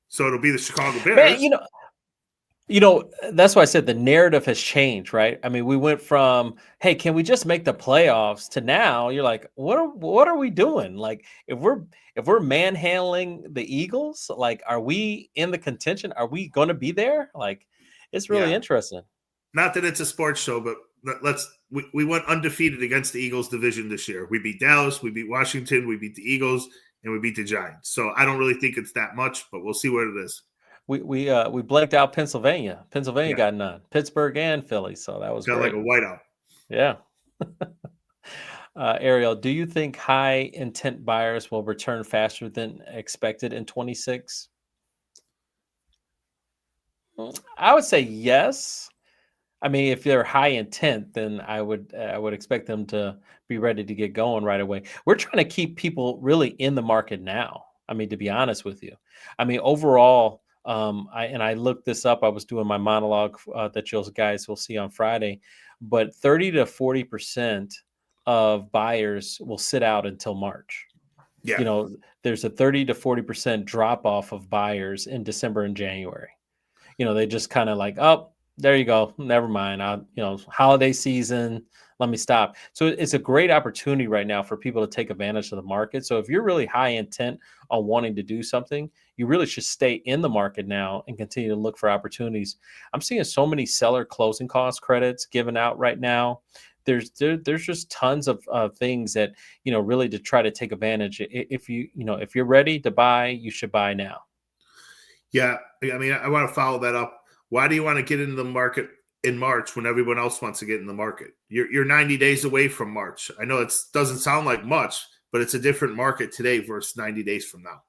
So it'll be the Chicago Bears. Man, that's why I said the narrative has changed, right? I mean, we went from, hey, can we just make the playoffs, to now you're like, what are we doing? Like, if we're manhandling the Eagles, like, are we in the contention? Are we going to be there? Like, it's really interesting. Not that it's a sports show, but we went undefeated against the Eagles division this year. We beat Dallas, we beat Washington, we beat the Eagles, and we beat the Giants. So I don't really think it's that much, but we'll see what it is. We blanked out Pennsylvania. Pennsylvania got none. Pittsburgh and Philly. So that was got great. Like a whiteout. Yeah. Ariel, do you think high intent buyers will return faster than expected in 26? I would say yes. I mean, if they're high intent, then I would expect them to be ready to get going right away. We're trying to keep people really in the market now. I mean, to be honest with you, I mean, overall, I looked this up. I was doing my monologue that you guys will see on Friday, but 30 to 40% of buyers will sit out until March. Yeah. There's a 30 to 40% drop off of buyers in December and January. They just kind of like, oh, there you go. Never mind. Holiday season, let me stop. So it's a great opportunity right now for people to take advantage of the market. So if you're really high intent on wanting to do something, you really should stay in the market now and continue to look for opportunities. I'm seeing so many seller closing cost credits given out right now there's just tons of things that really to try to take advantage. If if you're ready to buy, you should buy now. Yeah, I mean, I want to follow that up. Why do you want to get into the market in March when everyone else wants to get in the market? You're 90 days away from March. I know it doesn't sound like much, but it's a different market today versus 90 days from now.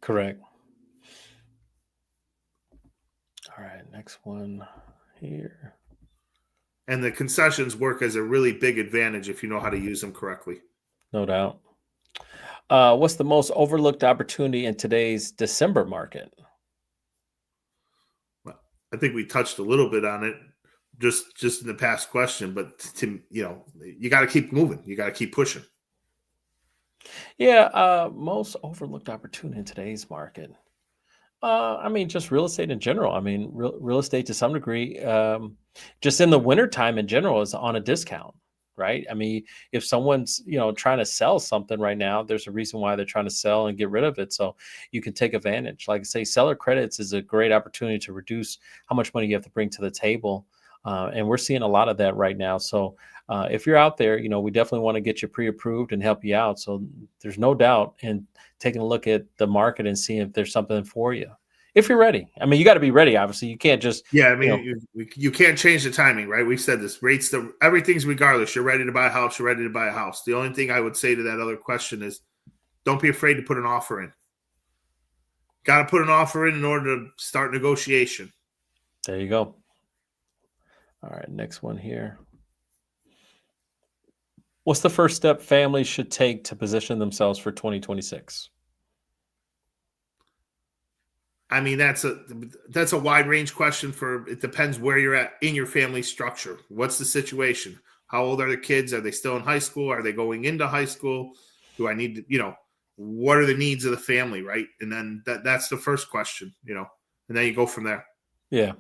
Correct. All right, next one here. And the concessions work as a really big advantage if you know how to use them correctly. No doubt. What's the most overlooked opportunity in today's December market? Well, I think we touched a little bit on it just in the past question, but you got to keep moving. You got to keep pushing. Yeah, most overlooked opportunity in today's market. I mean, just real estate in general. I mean, real estate to some degree, just in the wintertime in general is on a discount, right? I mean, if someone's, trying to sell something right now, there's a reason why they're trying to sell and get rid of it. So you can take advantage. Like I say, seller credits is a great opportunity to reduce how much money you have to bring to the table. And we're seeing a lot of that right now. So if you're out there, we definitely want to get you pre-approved and help you out. So there's no doubt in taking a look at the market and seeing if there's something for you. If you're ready, I mean, you got to be ready. Obviously, you can't just I mean, you can't change the timing, right? We've said this. Everything's regardless. You're ready to buy a house. You're ready to buy a house. The only thing I would say to that other question is, don't be afraid to put an offer in. Got to put an offer in order to start negotiation. There you go. All right, next one here. What's the first step families should take to position themselves for 2026? I mean, that's a wide range question. It depends where you're at in your family structure. What's the situation? How old are the kids? Are they still in high school? Are they going into high school? Do I need to, what are the needs of the family, right? And then that's the first question, and then you go from there. Yeah,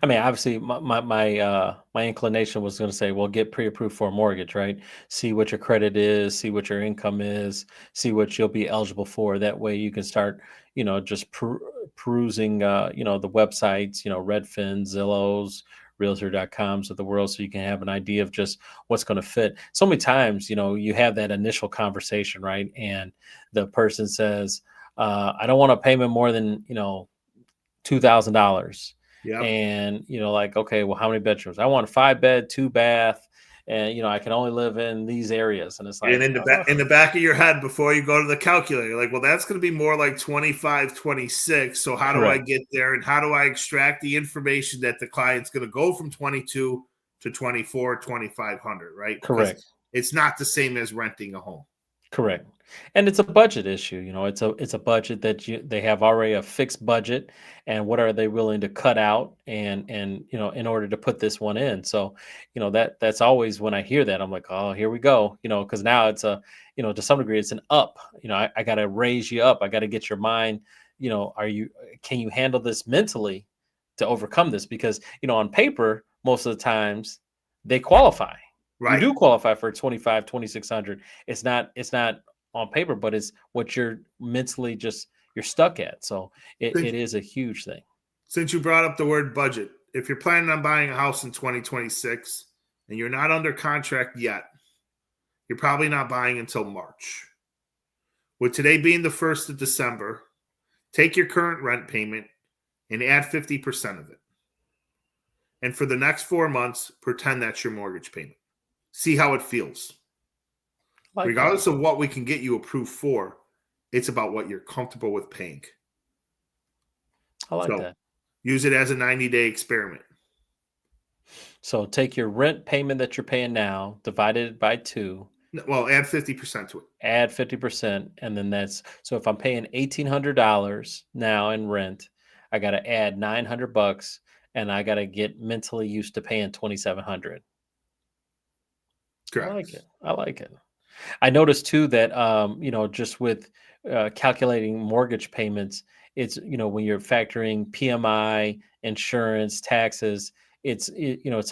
I mean, obviously, my inclination was going to say, well, get pre-approved for a mortgage, right? See what your credit is, see what your income is, see what you'll be eligible for. That way, you can start, just perusing, the websites, Redfin, Zillows, Realtor.coms of the world, so you can have an idea of just what's going to fit. So many times, you have that initial conversation, right? And the person says, I don't want a payment more than, $2,000. Yeah. And, like, okay, well, how many bedrooms? I want a 5-bed, 2-bath, and, I can only live in these areas. And it's like, And in the back of your head, before you go to the calculator, you're like, well, that's going to be more like 25, 26. So how do I correct, get there? And how do I extract the information that the client's going to go from 22 to 24, 2,500, right? Because correct, it's not the same as renting a home. correct. And it's a budget issue. It's a budget that they have already a fixed budget, and what are they willing to cut out and in order to put this one in. So, that's always when I hear that, I'm like, oh, here we go. Because now it's to some degree it's an up. I got to raise you up. I got to get your mind. Can you handle this mentally to overcome this? Because on paper, most of the times they qualify. You Right. do qualify for 25, 2,600. It's not on paper, but it's what you're mentally you're stuck at. So it is a huge thing. Since you brought up the word budget, if you're planning on buying a house in 2026 and you're not under contract yet, you're probably not buying until March. With today being the 1st of December, take your current rent payment and add 50% of it. And for the next 4 months, pretend that's your mortgage payment. See how it feels. Like Regardless that. of what we can get you approved for, it's about what you're comfortable with paying. I like So that. use it as a 90-day experiment. So take your rent payment that you're paying now, divide it by 2, Well, add 50% to it. add 50%, and then so if I'm paying $1,800 now in rent, I got to add $900, and I got to get mentally used to paying 2,700. I Correct. like it. I like it. I noticed too that just with calculating mortgage payments, it's when you're factoring PMI, insurance, taxes, it's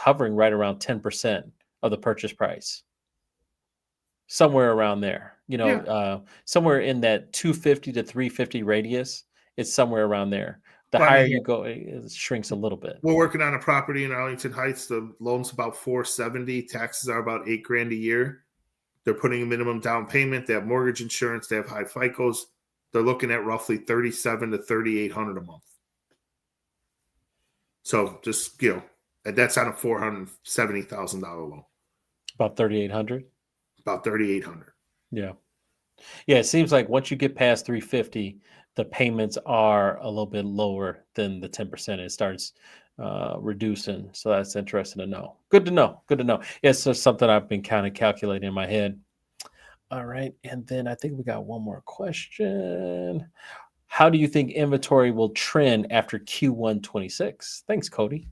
hovering right around 10% of the purchase price, somewhere around there. Yeah. Somewhere in that 250 to 350 radius. It's somewhere around there. The Well, I higher mean, you go, it shrinks a little bit. we're working on a property in Arlington Heights. The loan's about 470. Taxes are about $8,000 a year. They're putting a minimum down payment. They have mortgage insurance. They have high FICOs. They're looking at roughly 3,700 to 3,800 a month. So just, and that's on a $470,000 loan. About 3,800. About 3,800. Yeah. Yeah, it seems like once you get past 350, the payments are a little bit lower than the 10%. It starts reducing. So that's interesting to know. Good to know. Good to know. Yeah, it's just something I've been kind of calculating in my head. All right. And then I think we got one more question. How do you think inventory will trend after Q1 26? Thanks, Cody.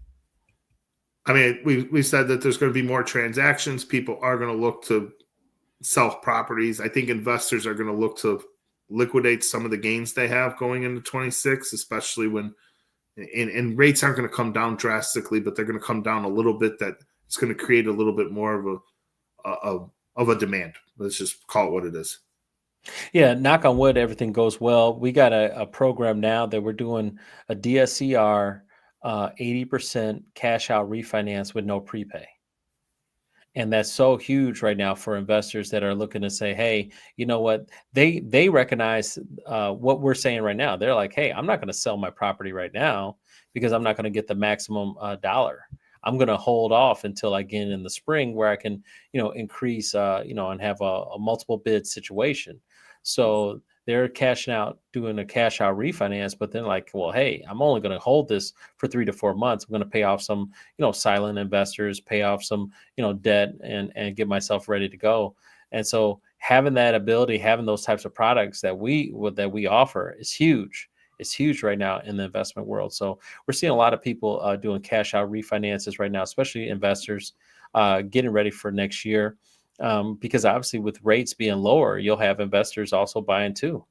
I mean, we said that there's going to be more transactions. People are going to look to sell properties. I think investors are going to look to liquidate some of the gains they have going into 26, especially when and rates aren't going to come down drastically, but they're going to come down a little bit. That it's going to create a little bit more of a demand. Let's just call it what it is. Yeah, knock on wood, everything goes well. We got a program now that we're doing a DSCR 80% cash out refinance with no prepay. And that's so huge right now for investors that are looking to say, hey, you know what? They recognize what we're saying right now. They're like, hey, I'm not going to sell my property right now because I'm not going to get the maximum dollar. I'm going to hold off until I get in the spring where I can, increase, and have a multiple bid situation. So they're cashing out, doing a cash out refinance, but then like, well, hey, I'm only going to hold this for 3 to 4 months. I'm going to pay off some, silent investors, pay off some, debt and get myself ready to go. And so having that ability, having those types of products that we offer is huge. It's huge right now in the investment world. So we're seeing a lot of people doing cash out refinances right now, especially investors getting ready for next year. Because obviously with rates being lower, you'll have investors also buying too.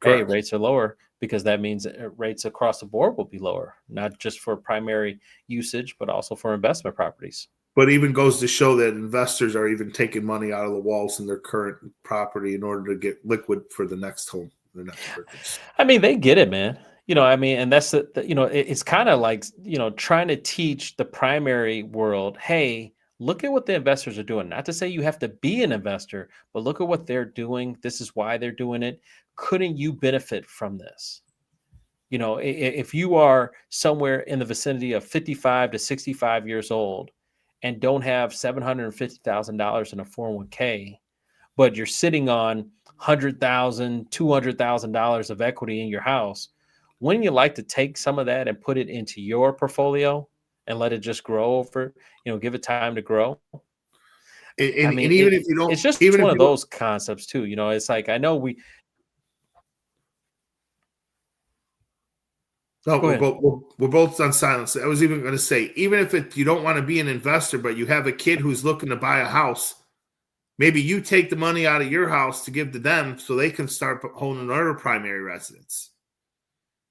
Hey, Correct. rates are lower because that means rates across the board will be lower, not just for primary usage, but also for investment properties. But even goes to show that investors are even taking money out of the walls in their current property in order to get liquid for the next home, the next purchase. I mean, they get it, man. And that's it's kind of like, trying to teach the primary world, hey, look at what the investors are doing. Not to say you have to be an investor, but look at what they're doing. This is why they're doing it. Couldn't you benefit from this? If you are somewhere in the vicinity of 55 to 65 years old and don't have $750,000 in a 401k, but you're sitting on $100,000, $200,000 of equity in your house, wouldn't you like to take some of that and put it into your portfolio and let it just grow over, give it time to grow? And, I mean, and even if you don't, it's just even if one of you don't, those concepts too. It's like, I know no, go ahead. we're both on silence. I was even going to say, even if you don't want to be an investor, but you have a kid who's looking to buy a house, maybe you take the money out of your house to give to them so they can start holding their primary residence.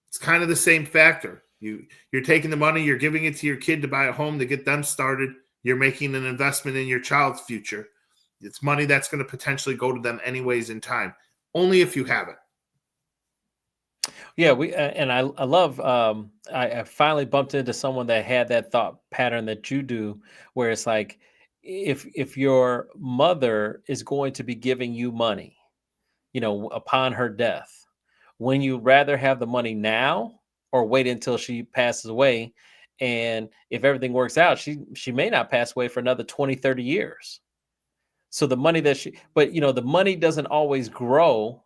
It's kind of the same factor. You're taking the money, you're giving it to your kid to buy a home to get them started. You're making an investment in your child's future. It's money that's going to potentially go to them anyways in time, only if you have it. Yeah, I love. I finally bumped into someone that had that thought pattern that you do, where it's like, if your mother is going to be giving you money, upon her death, when you rather have the money now or wait until she passes away, and if everything works out, she may not pass away for another 20, 30 years. So the money but the money doesn't always grow.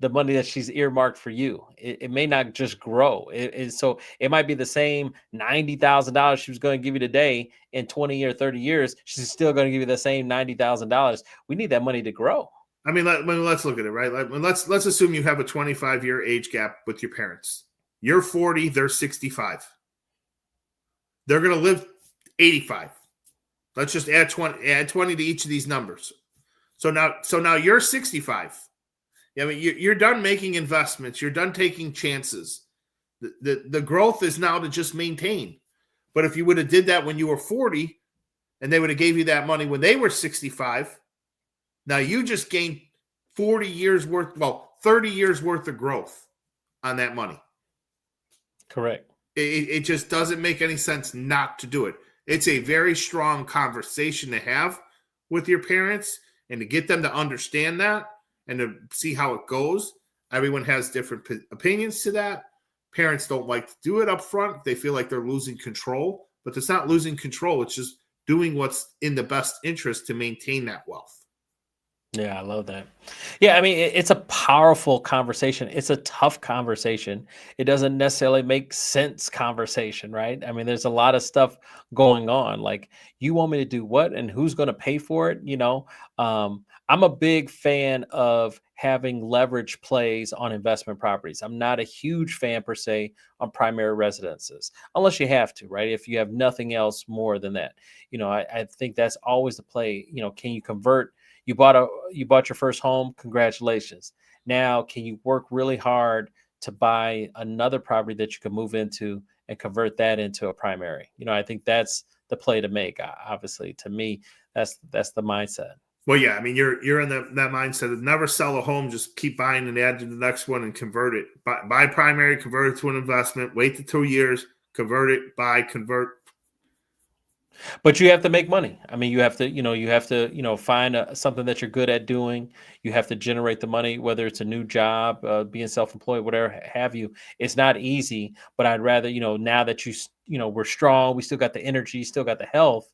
The money that she's earmarked for you, it may not just grow. So it might be the same $90,000 she was going to give you today. In 20 or 30 years, she's still going to give you the same $90,000. We need that money to grow. I mean, let's look at it, right? Let's assume you have a 25-year age gap with your parents. You're 40, they're 65. They're going to live 85. Let's just add 20 to each of these numbers. So now you're 65. I mean, you're done making investments. You're done taking chances. The growth is now to just maintain. But if you would have did that when you were 40 and they would have gave you that money when they were 65, now you just gained 30 years worth of growth on that money. Correct. It just doesn't make any sense not to do it. It's a very strong conversation to have with your parents and to get them to understand that and to see how it goes. Everyone has different opinions to that. Parents don't like to do it up front. They feel like they're losing control, but it's not losing control. It's just doing what's in the best interest to maintain that wealth. Yeah, I love that. Yeah, I mean, it's a powerful conversation. It's a tough conversation. It doesn't necessarily make sense conversation, right? I mean, there's a lot of stuff going on. Like, you want me to do what and who's going to pay for it? I'm a big fan of having leverage plays on investment properties. I'm not a huge fan per se on primary residences, unless you have to, right? If you have nothing else more than that, I think that's always the play. Can you convert? You bought your first home, congratulations. Now, can you work really hard to buy another property that you can move into and convert that into a primary? I think that's the play to make. Obviously, to me, that's the mindset. Well, yeah, I mean, you're in that mindset of never sell a home, just keep buying and add to the next one and convert it. Buy primary, convert it to an investment, wait the 2 years, convert it, buy, convert. But you have to make money. I mean, find something that you're good at doing. You have to generate the money, whether it's a new job, being self-employed, whatever have you. It's not easy, but I'd rather, now that we're strong, we still got the energy, still got the health,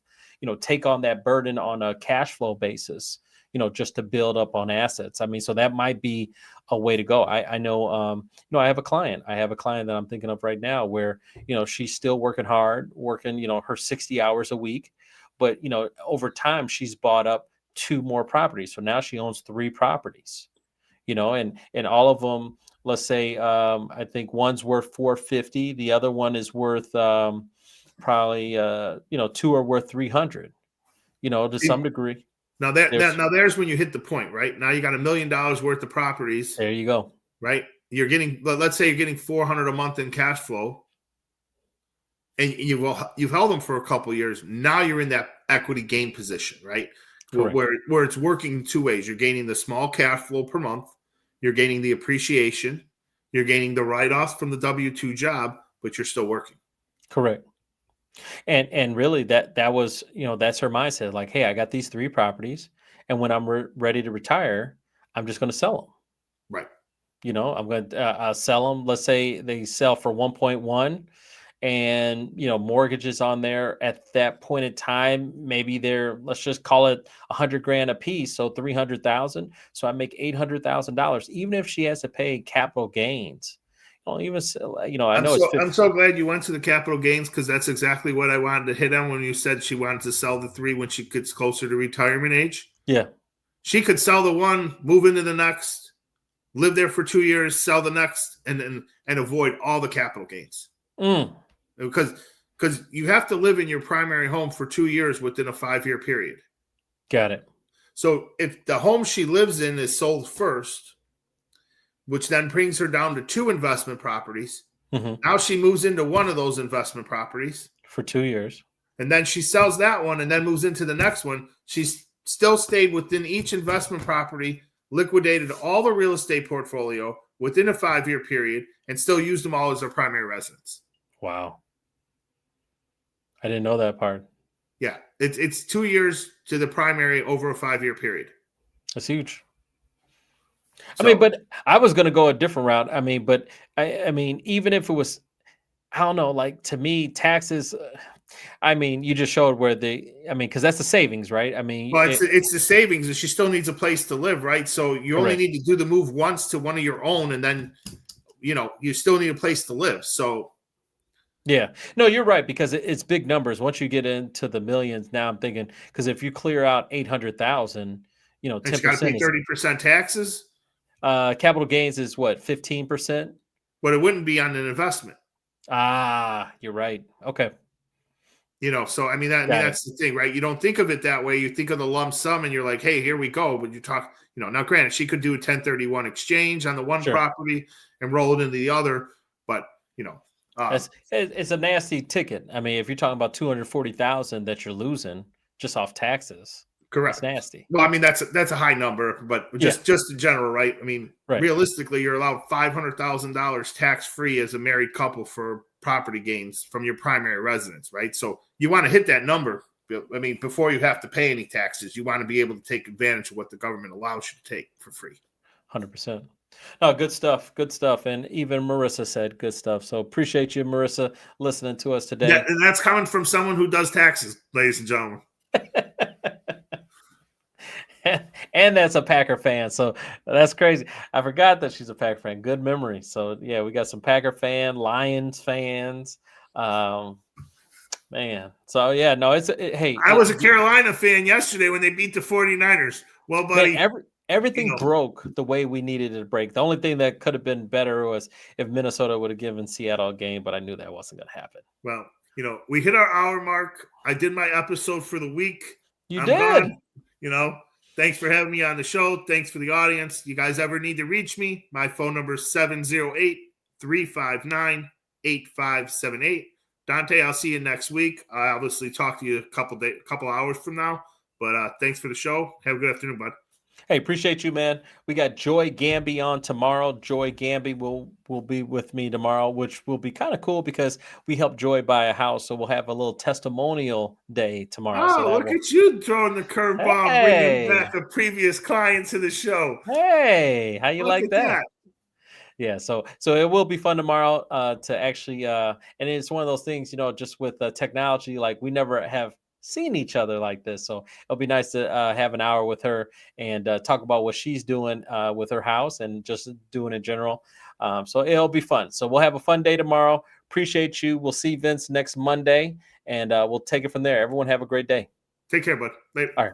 take on that burden on a cash flow basis, just to build up on assets. I mean, so that might be a way to go. I know, I have a client. That I'm thinking of right now where, she's still working hard, working, her 60 hours a week, but, over time she's bought up 2 more properties. So now she owns 3 properties, and all of them, let's say, I think one's worth 450. The other one is worth, probably, 2 are worth 300, to some degree. Now there's when you hit the point, right? Now you got $1 million worth of properties. There you go. Right? Let's say you're getting 400 a month in cash flow, and you've held them for a couple of years. Now you're in that equity gain position, right? Where it's working 2 ways. You're gaining the small cash flow per month. You're gaining the appreciation. You're gaining the write-offs from the W-2 job, but you're still working. Correct. And really that was, that's her mindset. Like, hey, I got these 3 properties, and when I'm ready to retire, I'm just going to sell them. Right. I'm going to sell them. Let's say they sell for 1.1, and mortgages on there at that point in time, maybe let's just call it $100,000 a piece, so 300,000. So I make $800,000, even if she has to pay capital gains. I'm so glad you went to the capital gains, because that's exactly what I wanted to hit on when you said she wanted to sell the 3 when she gets closer to retirement age. Yeah. She could sell the one, move into the next, live there for 2 years, sell the next, and avoid all the capital gains. Because you have to live in your primary home for 2 years within a 5-year period. Got it. So if the home she lives in is sold first, which then brings her down to 2 investment properties. Mm-hmm. Now she moves into one of those investment properties for 2 years. And then she sells that one and then moves into the next one. She's still stayed within each investment property, liquidated all the real estate portfolio within a 5-year period, and still used them all as her primary residence. Wow. I didn't know that part. Yeah. It's 2 years to the primary over a 5-year period. That's huge. I mean, but I was going to go a different route. I mean, but I mean, even if it was, I don't know, like, to me, taxes, I mean, you just showed because that's the savings, right? I mean, well, it's the savings, and she still needs a place to live, right? So you only need to do the move once to one of your own, and then, you still need a place to live. So. Yeah, no, you're right, because it's big numbers. Once you get into the millions, now I'm thinking, because if you clear out 800,000, 10%. It's got to pay 30% taxes. Capital gains is what, 15%? But it wouldn't be on an investment. You're right. Okay. So I mean that's the thing, right? You don't think of it that way. You think of the lump sum, and you're like, "Hey, here we go." But you talk, now granted, she could do a 1031 exchange on the one property and roll it into the other, but it's a nasty ticket. I mean, if you're talking about 240,000 that you're losing just off taxes. Correct. It's nasty. Well, I mean, that's a high number, but just in general, right? I mean, realistically, you're allowed $500,000 tax free as a married couple for property gains from your primary residence, right? So you want to hit that number. I mean, before you have to pay any taxes, you want to be able to take advantage of what the government allows you to take for free. 100%. No, good stuff. Good stuff. And even Marissa said good stuff. So appreciate you, Marissa, listening to us today. Yeah, and that's coming from someone who does taxes, ladies and gentlemen. And that's a Packer fan. So that's crazy. I forgot that she's a Packer fan. Good memory. So yeah, we got some Packer fan, Lions fans. Man. So yeah, no, hey. I was a Carolina fan yesterday when they beat the 49ers. Well, buddy. Man, everything broke the way we needed it to break. The only thing that could have been better was if Minnesota would have given Seattle a game, but I knew that wasn't going to happen. Well, we hit our hour mark. I did my episode for the week. I'm did. Gone. Thanks for having me on the show. Thanks for the audience. You guys ever need to reach me, my phone number is 708-359-8578. Dante, I'll see you next week. I obviously talk to you a couple hours from now, but thanks for the show. Have a good afternoon, bud. Hey, appreciate you, man. We got Joy Gamby on tomorrow. Joy Gamby will be with me tomorrow, which will be kind of cool because we helped Joy buy a house. So we'll have a little testimonial day tomorrow. Oh, look at you throwing the curveball, bringing back a previous client to the show. Hey, how you like that? Yeah, so it will be fun tomorrow to actually, and it's one of those things, just with technology, like we never have seen each other like this. So it'll be nice to have an hour with her and talk about what she's doing with her house and just doing in general. So it'll be fun. So we'll have a fun day tomorrow. Appreciate you. We'll see Vince next Monday and we'll take it from there. Everyone have a great day. Take care, bud. Later. All right.